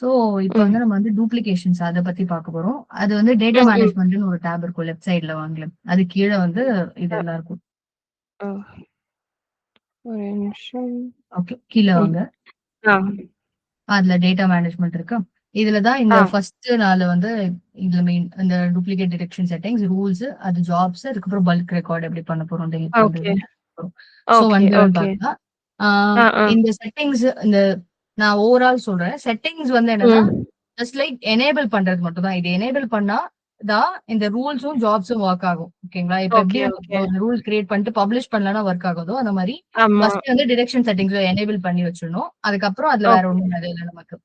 So இப்ப ம். வந்து நம்ம வந்து டூப்ளிகேஷன்ஸ் அத பத்தி பார்க்க போறோம். அது வந்து டேட்டா ம், ம். மேனேஜ்மென்ட்ன்னு ஒரு டேப் இருக்கும் லெஃப்ட் சைடுல வாங்களேன். அது கீழ வந்து அ, இதெல்லாம் இருக்கும். அ. ஒரு நிமிஷம். ஓகே. கீழ ம். வாங்க. ஆ. அதுல டேட்டா மேனேஜ்மென்ட் இருக்கா? இதுல தான் இந்த ஆ. ஃபர்ஸ்ட் நாளு வந்து இதுல மெயின் இந்த டூப்ளிகேட் டிடெக்ஷன் செட்டிங்ஸ், ரூல்ஸ், அது ஜாப்ஸ், அதுக்கப்புறம் பல்க் ரெக்கார்ட் எப்படி பண்ண போறோம், டெலீட் ஓகே. பண்றதுன்னு போறோம். சோ ஓகே, வந்துன்னு ஓகே. பார்த்தா, ஆ ஆ, ஆ. இந்த செட்டிங்ஸ் இந்த நான் ஓவரால் சொல்றேன். செட்டிங்ஸ் வந்து என்னன்னா, ம். ஜஸ்ட் லைக் எனேபிள் பண்றது மட்டும் தான். இது எனேபிள் பண்ணா தான் இந்த ரூல்ஸும், ஜாப்ஸும் வொர்க் ஆகும். ஓகேங்களா? இப்ப எப்படி ஓகே, ஓகே. நம்ம ஒரு ரூல் கிரியேட் பண்ணிட்டு பப்ளிஷ் பண்ணலனா வொர்க் ஆகாதோ, அந்த மாரி ஆமா. ஃபர்ஸ்ட் வந்து டிடெக்ஷன் செட்டிங்ஸ்ல எனேபிள் பண்ணி வச்சுடணும். அதுக்கப்புறம் அதுல வேற ஓகே. ஒண்ணும் இல்ல நமக்கு.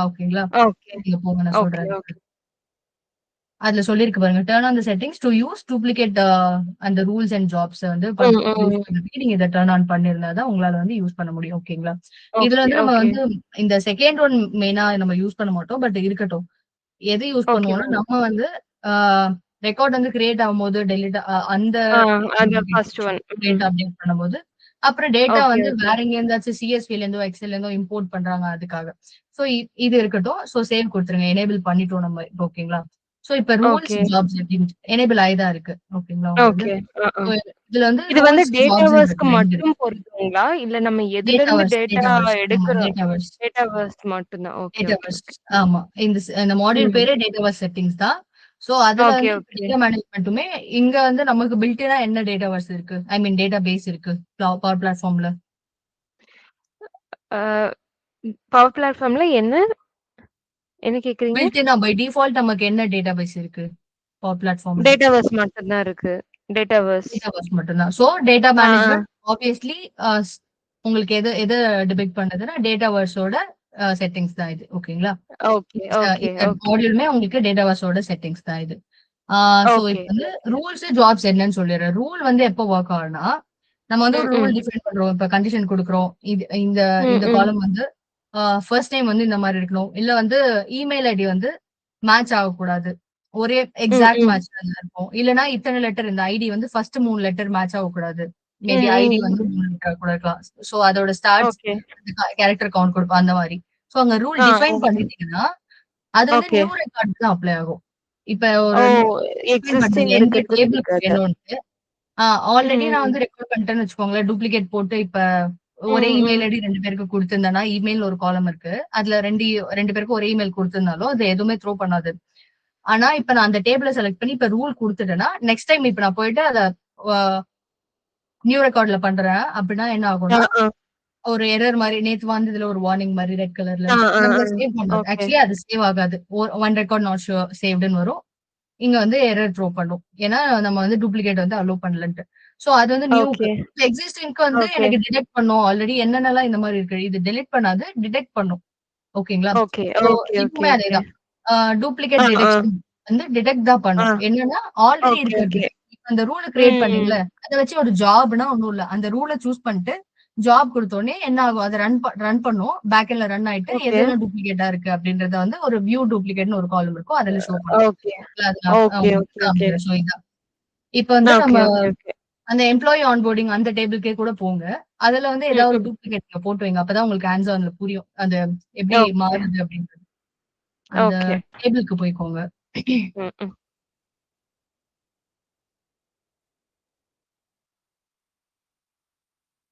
ஓகேங்களா? ஓகே. நீங்க போங்க நான் ஓகே, சொல்றேன். ஓகே. அதுல சொல்லிருக்கு பாருங்க. Turn on the settings to use duplicate அந்த ரூல்ஸ் அண்ட் ஜாப்ஸ வந்து ம், யூஸ் ம். பண்றதுக்கு நீங்க இத டர்ன் ஆன் பண்ணியிருந்தா தான் உங்களால வந்து யூஸ் பண்ண முடியும். ஓகேங்களா? இதுல ஓகே, வந்து நம்ம ஓகே. வந்து இந்த செகண்ட் ஒன் மெயினா நம்ம யூஸ் பண்ண மாட்டோம். பட் இருக்கட்டும். எது யூஸ் ஓகே பண்ணுவோம்னா, மேம். நம்ம வந்து ஆ ரெக்கார்ட் வந்து கிரியேட் ஆகும்போது டெலீட் அந்த ஆ, அந்த ஃபர்ஸ்ட் ஒன். ம். டேட்டா அப்டேட் பண்ணும்போது, அப்புறம் டேட்டா ஓகே, வந்து ஓகே. வேற எங்கேருந்தாச்சும் சிஎஸ்வில இருந்தோ, எக்ஸெல்ல இருந்தோ இம்போர்ட் பண்றாங்க அதுக்காக. சோ இது இருக்கட்டும். சோ சேவ் குடுத்துருங்க. எனேபிள் பண்ணிட்டோம் நம்ம. இப்ப ஓகேங்களா? சோ இப்ப ரூல்ஸ், ஓகே, ஜாப்ஸ் எப்படின்னு எனேபிள் ஆயி தான் இருக்கு. ஓகேங்களா உங்களது? ஓகே. ஆ, ஆ. சோ இதுல வந்து இது வந்து ரூல்ஸ், ஜாப்ஸ்ன்னு டேட்டாவர்ஸ்க்கு இருக்கு 2 மட்டும் இருக்கு. பொருந்துங்களா? இல்ல நம்ம எதுலருந்து டேட்டாவர்ஸ், டேட்டா டேட்டாவர்ஸ். ஆமா, எடுக்குறோம் டேட்டாவர்ஸ். டேட்டாவர்ஸ் மட்டும் தான். Okay, okay, Dataverse. ஓகே. ஆமா. இந்த மாடியூல் ம். பேரே டேட்டாவர்ஸ் செட்டிங்ஸ் தான். சோ அதுல ஓகே, வந்து இப்ப ஓகே. டேட்டா மேனேஜ்மென்ட்டுமே இங்க வந்து நமக்கு பில்ட் இன்னா என்ன டேட்டாவர்ஸ் இருக்கு? ஐ மீன் டேட்டா பேஸ் இருக்கு. பவர் பிளாட்ஃபார்ம்ல. ஆ, பவர் பிளாட்ஃபார்ம்ல என்ன என்ன கேட்குறீங்க? பில்ட் இன்னா பை டிஃபால்ட் நமக்கு என்ன டேட்டாபேஸ் இருக்கு? பவர் பிளாட்ஃபார்ம்ல. டேட்டாவர்ஸ் மட்டும் தான் இருக்கு. டேட்டாவர்ஸ். டேட்டாபேஸ் மட்டும் தான். சோ டேட்டா ஆ, ஆ. மேனேஜ்மென்ட் ஆப்வியஸ்லி அ ஸ் உங்களுக்கு எத டிபெக்ட் பண்ணுதுன்னா, டேட்டாவர்ஸோட செட்டிங்ஸ் தான் இது. ஓகேங்களா? ஓகே, ஓகே, இந்த ஓகே. மாடியூலுமே உங்களுக்கு டேட்டாவர்ஸோட செட்டிங்ஸ் தான் இது. ஆ சோ ஓகே, இப்ப வந்து ஓகே. ரூல்ஸ், ஜாப்ஸ் என்னன்னு சொல்லிடுறேன். ரூல் வந்து எப்போ வொர்க் ஆகும்னா, நம்ம வந்து ம், ஒரு ரூல் ம். டிஃபைன் பண்றோம். இப்ப கண்டிஷன் குடுக்குறோம். இது இந்த ம், இந்த ம். காலம் வந்து ஃபர்ஸ்ட் நேம் வந்து இந்த மாரி இருக்கணும். இல்ல வந்து இமெயில் ஐடி வந்து மேட்ச் ஆகக்கூடாது. ஒரே ம், எக்ஸாக்ட் ம். மேட்ச் தான் இருக்கும். இல்லன்னா இத்தன லெட்டர் இந்த ஐடி வந்து ஃபர்ஸ்ட் 3 லெட்டர் மேட்ச் ஆகக்கூடாது. மேபி ம், ஐடி ம். வந்து 3 லெட்டர் கூட இருக்கலாம். சோ அதோட ஸ்டார்ட்ஸ் ஓகே. கேரக்டர் கவுண்ட் குடுப்போம் அந்த மாரி. சோ அங்க ரூல் ஆ, டிஃபைன் ஓகே. பண்ணிட்டீங்கன்னா, அது வந்து ஓகே. நியூ ரெக்கார்ட்க்கு தான் அப்ளை ஆகும். இப்ப ஓ! ஒரு டிஃபைன் பண்றீங்க. எக்ஸிஸ்டிங் எந்த இருக்கிறது டேபிள்க்கு பிடிக்காது. வேணும்னு. ம், ஆல்ரெடி நான் ம். வந்து ரெக்கார்ட் பண்ணிட்டேன்னு வச்சுக்கோங்களேன். டூப்ளிகேட் போட்டு இப்ப ஒரே ம், இமெயில் ம். ஐடி 2 பேருக்கு குடுத்திருந்தேன்னா, இமெயில்னு ஒரு காலம் இருக்கு. அதுல 2 பேருக்கும் ஒரே இமெயில் குடுத்திருந்தாலும், அது எதுவுமே த்ரோ பண்ணாது. ஆனா, இப்ப நான் அந்த டேபிள செலக்ட் பண்ணி இப்ப ரூல் குடுத்துட்டேன்னா, நெக்ஸ்ட் டைம் இப்ப நான் போயிட்டு அத அ நியூ ரெக்கார்ட்ல பண்றேன் அப்டின்னா என்ன ஆ, ஆகும்னா, ஆ. ஒரு எரர் மாரி நேத்து வந்ததுல ஒரு வார்னிங் மாரி ரெட் கலர்ல ஆ, ஆ, நமக்கு ஆ. அது சேவ் பண்ணாது. ஓகே. ஆக்சுவலி அது சேவ் ஆகாது. ஒன் ரெக்கார்ட் நாட் சேவ்டுன்னு வரும். இங்க வந்து எரர் த்ரோ பண்ணும். ஏன்னா, நம்ம வந்து டூப்ளிகேட் வந்து அலோ பண்ணலன்ட்டு. சோ அது வந்து நியூக்கு. ஓகே, எக்ஸிஸ்டிங்க்கு வந்து ஓகே, எனக்கு டிடெக்ட் பண்ணும். ஆல்ரெடி என்னென்னலாம் இந்த மாரி இருக்கு. இது டெலீட் பண்ணாது. டிடெக்ட் பண்ணும். ஓகேங்களா? ஓகே, சோ ஓகே, ஓகே, இதுவுமே ஓகே. அதேதான். டூப்ளிகேட் ஆ, ஆ, டிடெக்ஷன் வந்து டிடெக்ட் தான் ஆ. பண்ணும். என்னன்னா, ஆல்ரெடி ஓகே, இருக்கிறது. ஓகே. இப்ப அந்த ரூல கிரியேட் ம், ம். பண்ணீங்கல்ல, அத வச்சு ஒரு ஜாப்னா ஒண்ணும் இல்ல. அந்த ரூல சூஸ் பண்ணிட்டு, ஜாப் குடுத்தோனே என்ன ஆகும்? அத ரன் பண்ணும். பேக் எண்ட்ல ரன் ஆயிட்டு, ஓகே, எதெல்லாம் டூப்ளிகேட்டா இருக்கு அப்படின்றத வந்து ஒரு வியூ டூப்ளிகேட்ன்னு ஒரு காலம் இருக்கும். அதுல ஷோ பண்ணும். ஓகே, அது நான் ஓகே, உங்களுக்கு ஓகே, ஓகே. காமிக்கிறேன். ஸோ இதான். இப்ப வந்து நம்ம ஓகே, ஓகே, ஓகே. அந்த எம்ப்ளாயி ஆன்போர்டிங் அந்த டேபிள்க்கே கூட போங்க. அதுல வந்து ம், ஏதாவது ஒரு ம். டூப்ளிகேட் நீங்க போட்டு வைங்க. அப்பதான் உங்களுக்கு ஹேண்ட்ஸ் ஆன்ல புரியும். அது எப்படி ஓகே, மாறுது அப்படின்றது. அந்த ஓகே. டேபிள்க்கு போய்க்கோங்க. ம், ம்.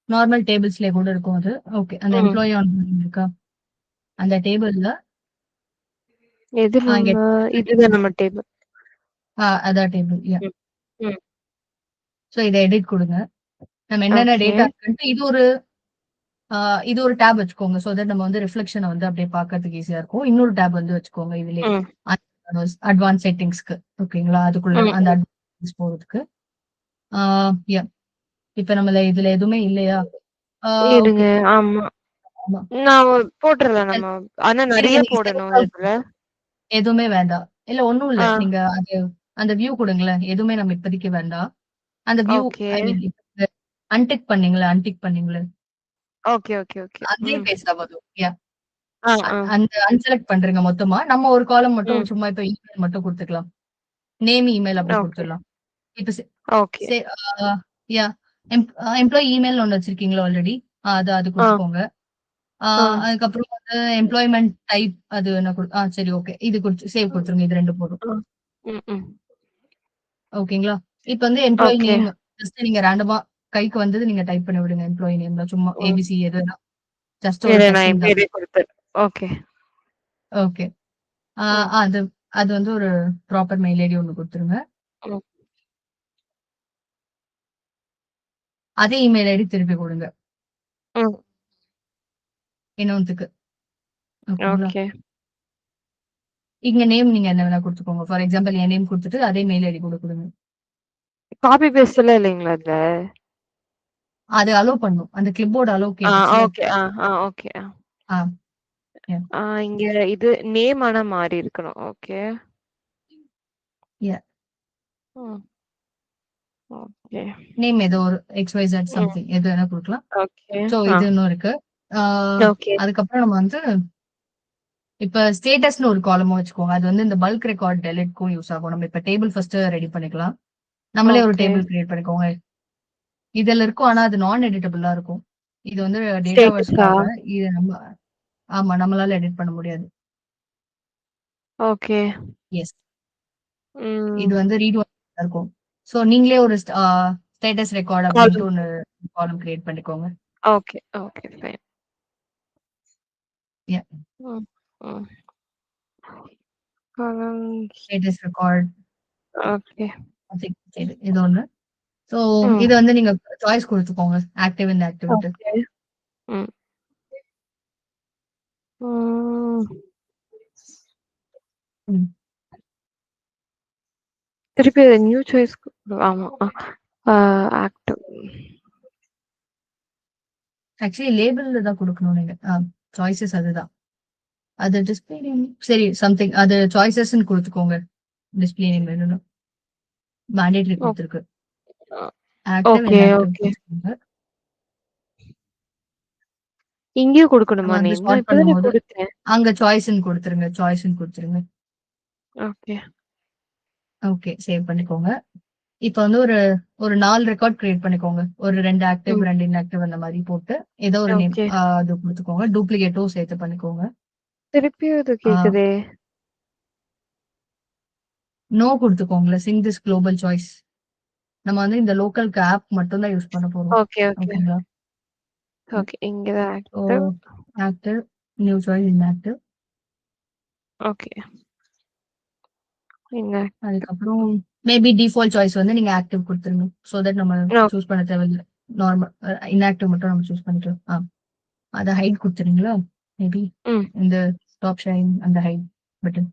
நார்மல் டேபிள்ஸ்லயே கூட இருக்கும் அது. ஓகே. அந்த ம். எம்ப்ளாயி ஆன்போர்டிங் இருக்கா? அந்த டேபிள்ல எது இங்க நம்ம இதுதான் நம்ம டேபிள். அதான் டேபிள். ம், ம். சோ இத எடிட் குடுங்க. நம்ம என்னென்ன ஓகே. டேட்டா இருக்குன்ட்டு ஆ இது ஒரு டேப் வச்சுக்கோங்க. சோ தட் நம்ம வந்து ரிஃப்ளெக்ஷன வந்து அப்படியே பார்க்கறதுக்கு ஈஸியா இருக்கும். இன்னொரு டேப் வந்து வச்சுக்கோங்க இதுலயே. ம், அட்வான்ஸ் செட்டிங்ஸ்க்கு. ஓகேங்களா? அதுக்குள்ள ம், அந்த ம். அட்வான்ஸ் போறதுக்கு. ஆ யா இப்ப இதுல எதுவுமே இல்லையா? ஆ இருங்க. ஓகே. ஆமா. ஆமா. நான் போட்டுறலாம் நம்ம. ஆனா இருங்க நெறைய நீங்க போடணும் சேவ் இதுல. எதுவுமே வேண்டாம். இல்ல ஒண்ணும் இல்ல. ஆ. நீங்க அந்த வியூ குடுங்களேன். எதுவுமே நம்ம இப்போதைக்கு வேண்டாம். அந்த view okay. I mean untick பண்ணீங்கல்ல. Okay, okay, okay. அதே ம். பேஸ் தான் வரும். ஆ, ஆ. அந்த அன்செலக்ட் பண்றீங்க மொத்தமா. நம்ம ஒரு காலம் மட்டும் ம். சும்மா இப்ப இமெயில் மட்டும் குடுத்துக்கலாம். நேம், இமெயில் அப்படி ஓகே, குடுத்துடலாம். இப்ப செ ஓகே. செ ஆ யா எம்ப்ளாயி இமெயில்னு ஒண்ணு வச்சிருக்கீங்களா ஆல்ரெடி? அது ஆ. குடுத்துக்கோங்க. அதுக்கப்புறம் வந்து எம்ப்ளாய்மெண்ட் டைப் அது என்ன சரி ஓகே. இது சேவ் குடுத்துருங்க. இது 2 போதும். ம், ம். ஓகேங்களா? இப்ப வந்து எம்ப்ளாயி ஓகே. நேம் ஜஸ்ட் நீங்க ரேண்டமா கைக்கு வந்தது நீங்க டைப் பண்ணி விடுங்க. எம்ப்ளாயி நேம்ல சும்மா ம். ஏபிசி எதுனா. ஜஸ்ட் ஒரு இரு நான் என் டெஸ்டிங் தான். பேரே குடுத்துறேன். ஓகே. ஓகே. ம். அது அது வந்து ஒரு ப்ராப்பர் மெயில் ஐடி ஒண்ணு குடுத்துருங்க. ம். அதே இமெயில் ஐடி திருப்பி குடுங்க. ம். இன்னொன்னுத்துக்கு. ஓகேங்களா? ஓகே. இங்க நேம் நீங்க என்ன வேணா குடுத்துக்கோங்க. ஃபார் எக்ஸாம்பிள் என் நேம் குடுத்துட்டு அதே மெயில் ஐடி கூட குடுங்க. காப்பி பேஸ்ட் எல்லாம் இல்லைங்களா அதுல? அது அலோ பண்ணும். அந்த கிளிப்போர்ட் அலோ கேட்டுச்சுல்ல. ஓகே. ஓகே. ஆ, யா, இங்க இது நேம் ஆனா மாறி இருக்கணும். ஓகே. யா. ம். ஓகே. நேம் ஏதோ ஒரு XYZ ம். சம்திங் எது வேணா குடுக்கலாம். ஓகே. சோ இது இன்னும் இருக்கு. ஆ ஓகே. அதுக்கப்புறம் நம்ம வந்து இப்ப ஸ்டேட்டஸ்ன்னு ஒரு காலமும் வச்சுக்கோங்க. அது வந்து இந்த பல்க் ரெக்கார்ட் டெலிட்க்கும் யூஸ் ஆகும். நம்ம இப்ப டேபிள் ஃபர்ஸ்ட் ரெடி பண்ணிக்கலாம். நம்மளே ஒரு ஓகே. டேபிள் கிரியேட் பண்ணிக்கோங்க. இதுல இருக்கும். ஆனா அது நான் எடிட்டபிளா இருக்கும். இது வந்து ஸ்டேட்டஸா? டேட்டாவர்ஸ்க்காக இது ஆமா நம்மளால எடிட் பண்ண முடியாது. ஓகே. எஸ். இது ம். வந்து ரீட் இருக்கும். சோ நீங்களே ஒரு ஸ்டேட்டஸ் ரெக்கார்ட் அப்படின்ட்டு காலம். ஒண்ணு காலம் கிரியேட் பண்ணிக்கோங்க. ஓகே. ஓகே. ஃபைன். யா. ம். ம். காலம்ஸ். Status record okay. இது ஒண்ணு. சோ ம். இது வந்து நீங்க சாய்ஸ் குடுத்துக்கோங்க. ஆக்டிவ் இந்த ஆக்டிவ்ன்ட்டு. ஓகே. ம். ம். ம். திருப்பி நியூ சாய்ஸ் ஆமா. ஆக்டிவ். ஆக்சுவலி லேபிள்ல தான் குடுக்கணும் நீங்க. சாய்ஸஸ் அதுதான். அது டிஸ்ப்ளே நேம் சரி சம்திங் அது சாய்ஸஸ்ன்னு குடுத்துக்கோங்க. டிஸ்ப்ளே நேம் வேணும்னா. மேண்டேட்டரி குடுத்துருக்கு. Active, okay. Inactive okay. குடுத்துக்கோங்க. இங்கேயும் நம்ம குடுக்கணுமா வந்து நேம்? நான் ஸ்டார்ட் இப்பதானே பண்ணும்போது குடுத்தேன். அங்க சாய்ஸ்ன்னு குடுத்துருங்க. சாய்ஸ்ன்னு குடுத்துருங்க. ஓகே. ஓகே. சேவ் பண்ணிக்கோங்க. இப்ப வந்து ஒரு ஒரு 4 ரெக்கார்ட் கிரியேட் பண்ணிக்கோங்க. ஒரு 2 ஆக்டிவ், ம். 2 இன்ஆக்டிவ் அந்த மாரி போட்டு, ஏதோ ஒரு நேம் ஓகே. அது குடுத்துக்கோங்க. டூப்ளிகேட்டும் சேர்த்து பண்ணிக்கோங்க. திருப்பியும் இது ஆ கேக்குதே. நோ குடுத்துக்கோங்களேன். Sync this global choice. நம்ம வந்து இந்த லோக்கல்க்கு ஆப் மட்டும் தான் யூஸ் பண்ண போறோம். ஓகே. ஓகே. ஓகேங்களா? ஓகே. இங்க தான் so active. Active, new choice, inactive. Okay. இங்க அதுக்கப்புறம் மேபி டிஃபால்ட் சாய்ஸ் வந்து நீங்க ஆக்டிவ் குடுத்துருங்க. சோ தட் நம்ம ஓகே. சூஸ் பண்ண தேவையில்ல. நார்மல் இன்ஆக்டிவ் மட்டும் நம்ம சூஸ் பண்ணிக்கலாம். அத ஹைட் குடுத்துறீங்களா? மேபி ம். இந்த டாப் ஷைன் அந்த ஹைட் பட்டன்.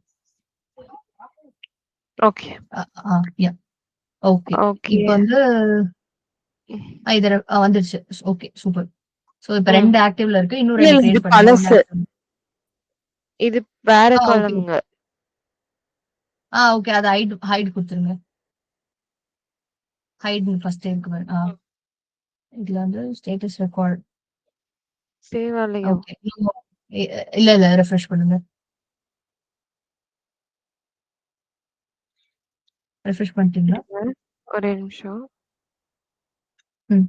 ஓகே. யா. ஓகே. ஓகே. இப்ப வந்து ம். இது வந்துருச்சு. Okay super. சோ இப்ப ம். 2 ஆக்டிவ்ல இருக்கு. இன்னும் இல்ல, 2 இல்ல. இது கிரியேட் பண்ணுங்க. பழசு. இன்ஆக்டிவ். இது வேற ஓகே. காலம்ங்க. ஓகே. அத ஹைட் ஹைட் குடுத்துருங்க. ஹைட்ன்னு ஃபர்ஸ்ட் இருக்கு பாரு. ம். இதுல வந்து ஸ்டேட்டஸ் ரெக்கார்ட். சேவ் ஆகலையோ? ஓகே. இல்ல ரெஃப்ரெஷ் பண்ணுங்க. ரெஃப்ரெஷ் பண்ணிட்டீங்களா? இருங்க. ஒரே நிமிஷம். ம்.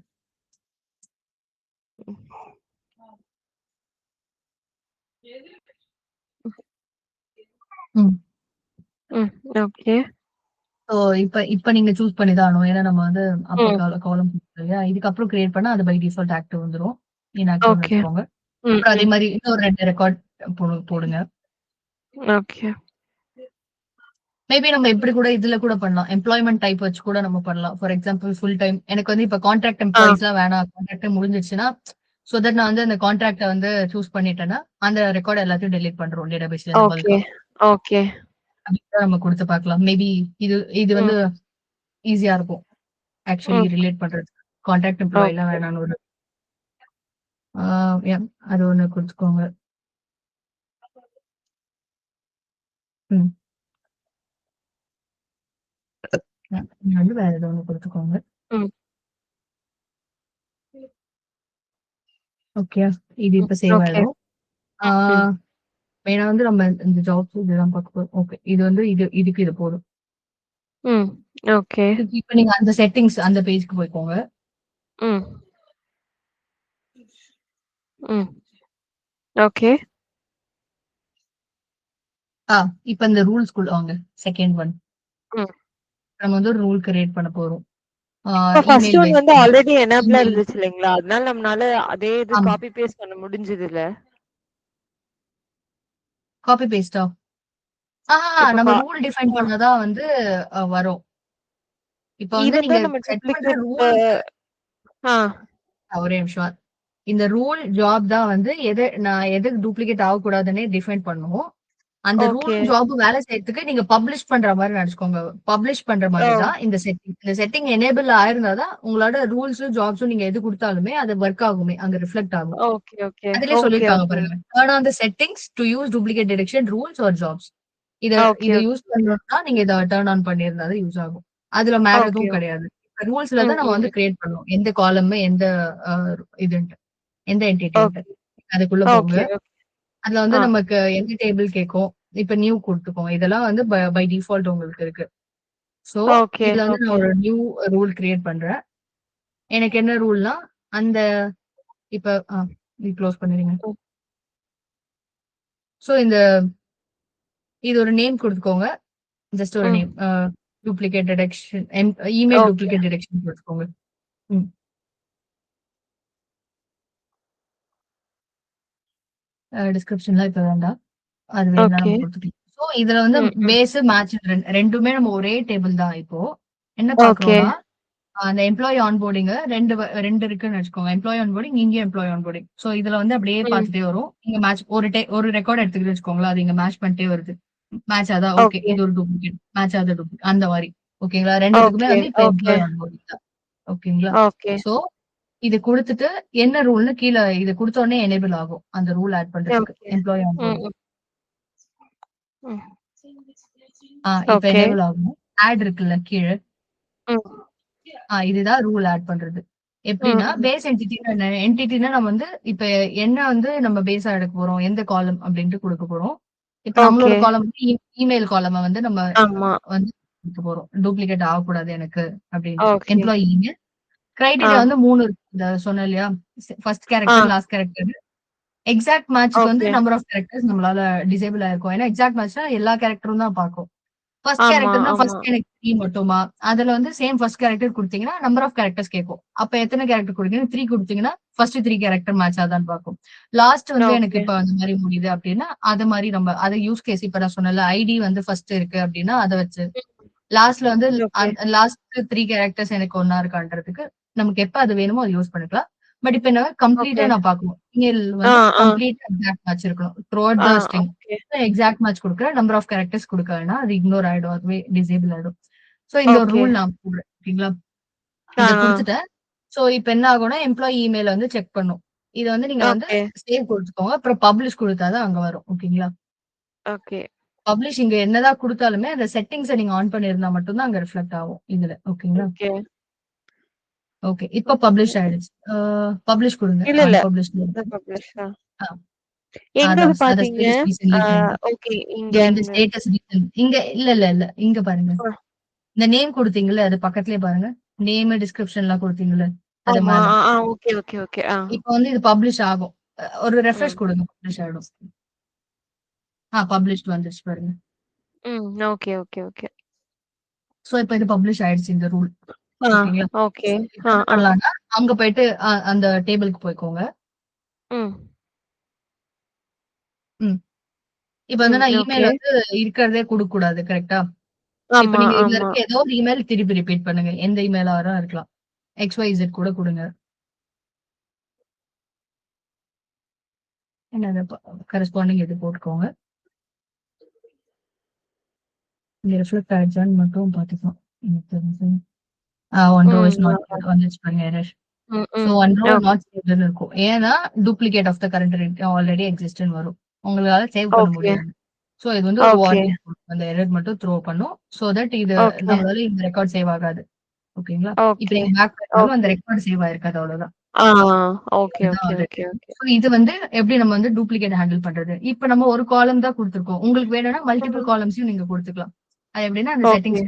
ம். ம். ஓகே. ஸோ இப்ப நீங்க சூஸ் பண்ணி தான் ஆகணும். ஏன்னா நம்ம வந்து அப்பர் ம். காலம் இல்லையா? இதுக்கப்புறம் கிரியேட் பண்ணா அது பை டிஃபால்ட் ஆக்டிவ் வந்துரும். இன்ஆக்டிவ்னு ஓகே. வச்சுக்கோங்க. ம். அப்புறம் அதே ம். மாரி இன்னொரு 2 ரெக்கார்ட் போடுங்க. ஓகே. மேபி நம்ம இப்படி கூட இதுல கூட பண்ணலாம். எம்ப்ளாய்மென்ட் டைப் வச்சு கூட நம்ம பண்ணலாம். For example full time. எனக்கு வந்து இப்ப கான்ட்ராக்ட் ஆ. எம்ப்ளாயீஸ்லாம் வேணாம். கான்ட்ராக்ட்டே முடிஞ்சிருச்சுன்னா, சோ தட் நான் வந்து அந்த கான்ட்ராக்ட்ட வந்து சூஸ் பண்ணிட்டேன்னா, அந்த ரெக்கார்ட் எல்லாத்தையும் டெலீட் பண்றோம் டேட்டாபேஸ்ல இருந்து ஓகே. பல்க்கா. ஓகே. அப்படி கூட நம்ம குடுத்து பார்க்கலாம். மேபி இது இது ம். வந்து ஈஸியா இருக்கும். ஆக்சுவலி ம். ரிலேட் பண்றது. கான்ட்ராக்ட் எம்ப்ளாயிலாம் ஓகே. வேணாம்னு ஒரு ஆ யா அது ஒண்ணு குடுத்துக்கோங்க. ம். நீங்க வந்து வேற ஏதோ ஒண்ணு குடுத்துக்கோங்க. ம். ஓகே. இது ம். இப்ப சேவ் ஓகே. ஆயிடும். ஆ ம். மெயினா வந்து நம்ம இந்த ஜாப்ஸ் இதெல்லாம் பார்க்க போறோம். ஓகே. இது வந்து இதுக்கு இது போதும். ம். ஓகே. இப்ப நீங்க அந்த செட்டிங்ஸ் அந்த பேஜ்க்கு போய்க்கோங்க. ம். ம். ஓகே. இப்ப இந்த ரூல்ஸ்குள்ள வாங்க. Second one. ம். நம்ம வந்து ஒரு ரூல் கிரியேட் பண்ண போறோம். இப்ப ஃபர்ஸ்ட் இமெயில் ஒன் பேஸ் வந்து பண்ணி. ஆல்ரெடி எனேபிளா இமெயில் இருந்துச்சு இல்லைங்களா? அதனால நம்மனால அதே இது ஆமா. காப்பி பேஸ்ட் பண்ண முடிஞ்சதுல்ல? காப்பி பேஸ்ட்டா? இப்ப நம்ம ரூல் டிஃபைன் ஆ பண்ணா தான் வந்து வரும். இப்ப வந்து ஈவன் நீங்க தான் நம்ம செட் பண்ற டூப்ளிகேட் ரூல் ஆ ஒரே நிமிஷம். இந்த ரூல் ஜாப் தான் வந்து நான் எது டூப்ளிகேட் ஆகக்கூடாதுன்னே டிஃபைன் பண்ணும். அந்த ஓகே. ரூலும் ஜாபும் வேலை செய்யறதுக்கு நீங்க பப்ளிஷ் பண்ற மாரி நெனச்சுக்கோங்க. பப்ளிஷ் பண்ற மாரி ஓ! தான் இந்த செட்டிங். இந்த செட்டிங் எனேபிள் ஆயிருந்தா தான் உங்களோட ரூல்ஸும், ஜாப்ஸும் நீங்க எது குடுத்தாலுமே அது வொர்க் ஆகுமே. அங்க ரிஃப்ளெக்ட் ஆகும். Okay, okay. அதிலேயே ஓகே, சொல்லியிருக்காங்க ஓகே. பாருங்க. Turn on the settings to use duplicate detection rules or jobs. இத ஓகே, இத ஓகே. யூஸ் பண்ணணும்னா நீங்க இத டர்ன் ஆன் பண்ணியிருந்தா தான் யூஸ் ஆகும். அதுல வேற ஓகே, எதுவும் ஓகே. கிடையாது. ரூல்ஸ்ல ம், தான் நம்ம ம், வந்து ம். கிரியேட் பண்ணணும். எந்த காலம், எந்த அ இதுன்ட்டு. எந்த என்டிட்டின்ட்டு. ஓகே. அதுக்குள்ள போங்க. Okay, okay. அதுல வந்து ஆ. நமக்கு எந்த டேபிள் கேட்கும். இப்ப நியூ குடுத்துக்கோங்க. இதெல்லாம் வந்து பை டிஃபால்ட் உங்களுக்கு இருக்கு. சோ, ஓகே, இதுல வந்து நான் ஓகே. ஒரு நியூ ரூல் கிரியேட் பண்றேன். எனக்கு என்ன ரூல்னா, அந்த இப்ப இது க்ளோஸ் பண்ணிருங்க. ம். சோ, இது ஒரு நேம் குடுத்துக்கோங்க. ஜஸ்ட் ஒரு ம். Name. Duplicate detection email okay. Duplicate detection குடுத்துக்கோங்க. ம். டிஸ்கிரிப்ஷன்லாம் இப்ப வேண்டாம். அது வேணும்னா ஓகே. நம்ம குடுத்துக்கலாம். சோ, இதுல வந்து ம், ம். பேஸ், மேட்ச் ரெண்டுமே நம்ம ஒரே டேபிள் தான் இப்போ. என்ன ஓகே. பார்க்குறோம்னா, அந்த எம்ப்ளாயி ஆன்போர்டிங் 2 இருக்குன்னு வச்சுக்கோங்க. எம்ப்ளாயி ஆன்போர்டிங், இங்கேயும் எம்ப்ளாயி ஆன்போர்டிங். சோ, இதுல வந்து அப்படியே ம். பார்த்துட்டே வரும். இங்க மேட்ச் ஒரு ரெக்கார்ட் எடுத்துக்கிட்டு வச்சுக்கோங்களேன். அது இங்க மேட்ச் பண்ணிட்டே வருது. மேட்ச் ஆதா? ஓகே. ஓகே. இது ஒரு டூப்ளிகேட். மேட்ச் ஆதா? டூப்ளிகேட். அந்த மாரி. ஓகேங்களா? 2த்துக்குமே ஓகே, வந்து இப்ப ஓகே. எம்ப்ளாயி ஆன்போர்டிங் தான். ஓகேங்களா? ஓகே. சோ, இது குடுத்துட்டு என்ன ரூல்ன்னு கீழ இது குடுத்த உடனே எனேபிள் ஆகும். அந்த ரூல் ஆட் பண்றதுக்கு. ஓகே. எம்ப்ளாயி ம், ஆன்போர்டிங். ம். ம். இப்ப ஓகே. எனேபிள் ஆகும். ஆட் இருக்குல்ல கீழ. ம். இதுதான் ரூல் ஆட் பண்றது. ம், எப்படின்னா, ம். பேஸ் என்டிட்டினா என்ன? என்டிட்டினா நம்ம வந்து இப்ப என்ன வந்து நம்ம பேஸா எடுக்க போறோம்? எந்த காலம் அப்படின்ட்டு குடுக்க போறோம். இப்ப நம்மளோட ஓகே. காலம் வந்து இமெயில் காலம வந்து நம்ம ஆமா. வந்து குடுக்க போறோம். டூப்ளிகேட் ஆகக்கூடாது எனக்கு அப்படின்ட்டு. ஓகே. Employee email. ஆ. கிரைட்டீரியா வந்து 3 இருக்கு. இந்த சொன்னேன் இல்லையா? ஃபர்ஸ்ட் ஆ. Character, last character. எக்ஸாக்ட் மேட்ச்க்கு வந்து ஓகே. நம்பர் ஆஃப் கேரக்டர்ஸ் நம்மளால டிசேபிள் ஆயிருக்கும். ஏன்னா எக்ஸாக்ட் மேட்ச்னா எல்லா கேரக்டரும் தான் பார்க்கும். ஃபர்ஸ்ட் ஆமா, கேரக்டர்னா ஆமா. ஃபர்ஸ்ட் எனக்கு 3 மட்டுமா? அதுல வந்து சேம் ஃபர்ஸ்ட் கேரக்டர் குடுத்தீங்கன்னா, நம்பர் ஆஃப் கேரக்டர்ஸ் கேட்கும். அப்ப எத்தன கேரக்டர் குடுக்குறீங்க? 3 குடுத்தீங்கன்னா, ஃபர்ஸ்ட் 3 கேரக்டர் மேட்ச் ஆதான்னு பார்க்கும். லாஸ்ட் வந்து எனக்கு ஓகே. இப்ப அந்த மாரி முடியுது அப்டின்னா, அது மாரி நம்ம அத யூஸ் கேஸ் இப்ப நான் சொன்னேன்ல, ஐடி வந்து ஃபர்ஸ்ட் இருக்கு அப்டின்னா, அத வச்சு. லாஸ்ட்ல வந்து ஓகே. லாஸ்ட் 3 கேரக்டர்ஸ் எனக்கு ஒண்ணா இருக்கான்றதுக்கு, நமக்கு எப்ப அது வேணுமோ அது யூஸ் பண்ணிக்கலாம். பட் இப்ப என்ன கம்ப்ளீட்டா ஓகே. நான் பார்க்கணும். இமெயில் ஆ, வந்து ஆ. கம்ப்ளீட் எக்ஸாக்ட் மேட்ச் இருக்கணும். த்ரூ அவுட் ஆ. The string. Okay. Exact match குடுக்குறேன். நம்பர் ஆஃப் கேரக்டர்ஸ் குடுக்க வேணாம். அது இக்னோர் ஆயிடும். அதுவே டிசேபிள் ஆயிடும். சோ இந்த ஒரு ஓகே. ரூல் நான் போடுறேன். ஓகேங்களா? ஆ, இத ஆ. குடுத்துட்டேன். சோ இப்ப என்ன ஆகும்னா, எம்ப்ளாயி இமெயில் வந்து செக் பண்ணும். இத வந்து நீங்க வந்து ஓகே. சேவ் குடுத்துக்கோங்க. அப்புறம் பப்ளிஷ் குடுத்தா தான் அங்க வரும். ஓகேங்களா? ஓகே. பப்ளிஷ் இங்க என்னதான் குடுத்தாலுமே, அந்த செட்டிங்ஸ நீங்க ஆன் பண்ணியிருந்தா மட்டும் தான் அங்க ரிஃப்ளெக்ட் ஆகும் இதுல. ஓகேங்களா? ஓகே. ஓகே. இப்ப ஓகே. பப்ளிஷ் ஆயிடுச்சு. பப்ளிஷ் குடுங்க. இல்ல, இல்ல. அன்பப்ளிஷ்டு இந்த இருக்கு. பப்ளிஷ் தான். ஆ எங்கது அதான் அத பார்த்தீங்க? ஸ்டேட்டஸ் ஆ ரீசென்ட்லி சேஞ்ச். ஓகே. இதோ இந்த இங்கன்னு. ஸ்டேட்டஸ் ரீசென்ட் இங்க இல்ல. இங்க பாருங்க. அ இந்த நேம் குடுத்தீங்கல்ல, அது பக்கத்திலேயே பாருங்க. நேமு, டிஸ்கிரிப்ஷன்லாம் குடுத்தீங்கல்ல, அது ஆமா. மேல. Okay, okay, okay. இப்ப வந்து இது பப்ளிஷ் ஆகும். ஒரு ம். ரெஃப்ரெஷ் குடுங்க. பப்ளிஷ் ஆயிடும். பப்ளிஷ்ட் வந்துருச்சு பாருங்க. ம். Okay, okay, okay. சோ இப்ப இது பப்ளிஷ் ஆயிடுச்சு இந்த ரூல். ஆ. ஓகேங்களா? ஓகே. இப்ப ஆ, என்ன ஆ. பண்ணலாம்னா, அங்க போயிட்டு அந்த டேபிள்க்கு போய்க்கோங்க. ம். ம். இப்ப வந்து ம். நான் ஓகே. இமெயில் வந்து இருக்கிறதே குடுக்கக்கூடாது. கரெக்ட்டா? இப்ப ஆமா, நீங்க இதுல ஆமா. இருக்க ஏதோ ஒரு இமெயில் திருப்பி ரிப்பீட் பண்ணுங்க. எந்த இமெயிலா வேணா இருக்கலாம். XYZ கூட குடுங்க. என்னது கரஸ்பாண்டிங் இது போட்டுக்கோங்க. இங்க ரிஃப்ளெக்ட் ஆயிடுச்சான்னு மட்டும் பார்த்துக்கலாம். எனக்கு தெரிஞ்சு. ஒன் ரோ ம். இஸ் நாட் ஆமா. வந்துருச்சு பாருங்க எரர். ம், சோ ம். One row okay. நாட் சேவ்டுன்னு இருக்கும். ஏன்னா, duplicate of the current already எக்ஸிஸ்ட்ன்னு வரும். உங்களால சேவ் பண்ண ஓகே. முடியாது. சோ இது வந்து ஒரு ஓகே. வார்னிங் குடுக்கும். அந்த எரர் மட்டும் த்ரோ பண்ணும். சோ தட் இது ஓகே. நம்மளால இந்த ரெக்கார்ட் சேவ் ஆகாது. ஓகேங்களா? இப்ப ஓகே. நீங்க பேக் பண்ணாலும் அந்த ஓகே. ரெக்கார்ட் சேவ் ஆயிருக்காது அவ்வளவுதான். ஆ. ஓகே, அதுதான் okay, already. Okay, okay. So இது வந்து எப்படி நம்ம வந்து டூப்ளிகேட் ஹேண்டில் பண்றது? இப்ப நம்ம ஒரு காலம் தான் குடுத்துருக்கோம். உங்களுக்கு வேணும்னா மல்டிபிள் ம். காலம்ஸையும் நீங்க குடுத்துக்கலாம். அது எப்படின்னா அந்த ஓகே. செட்டிங்ஸ்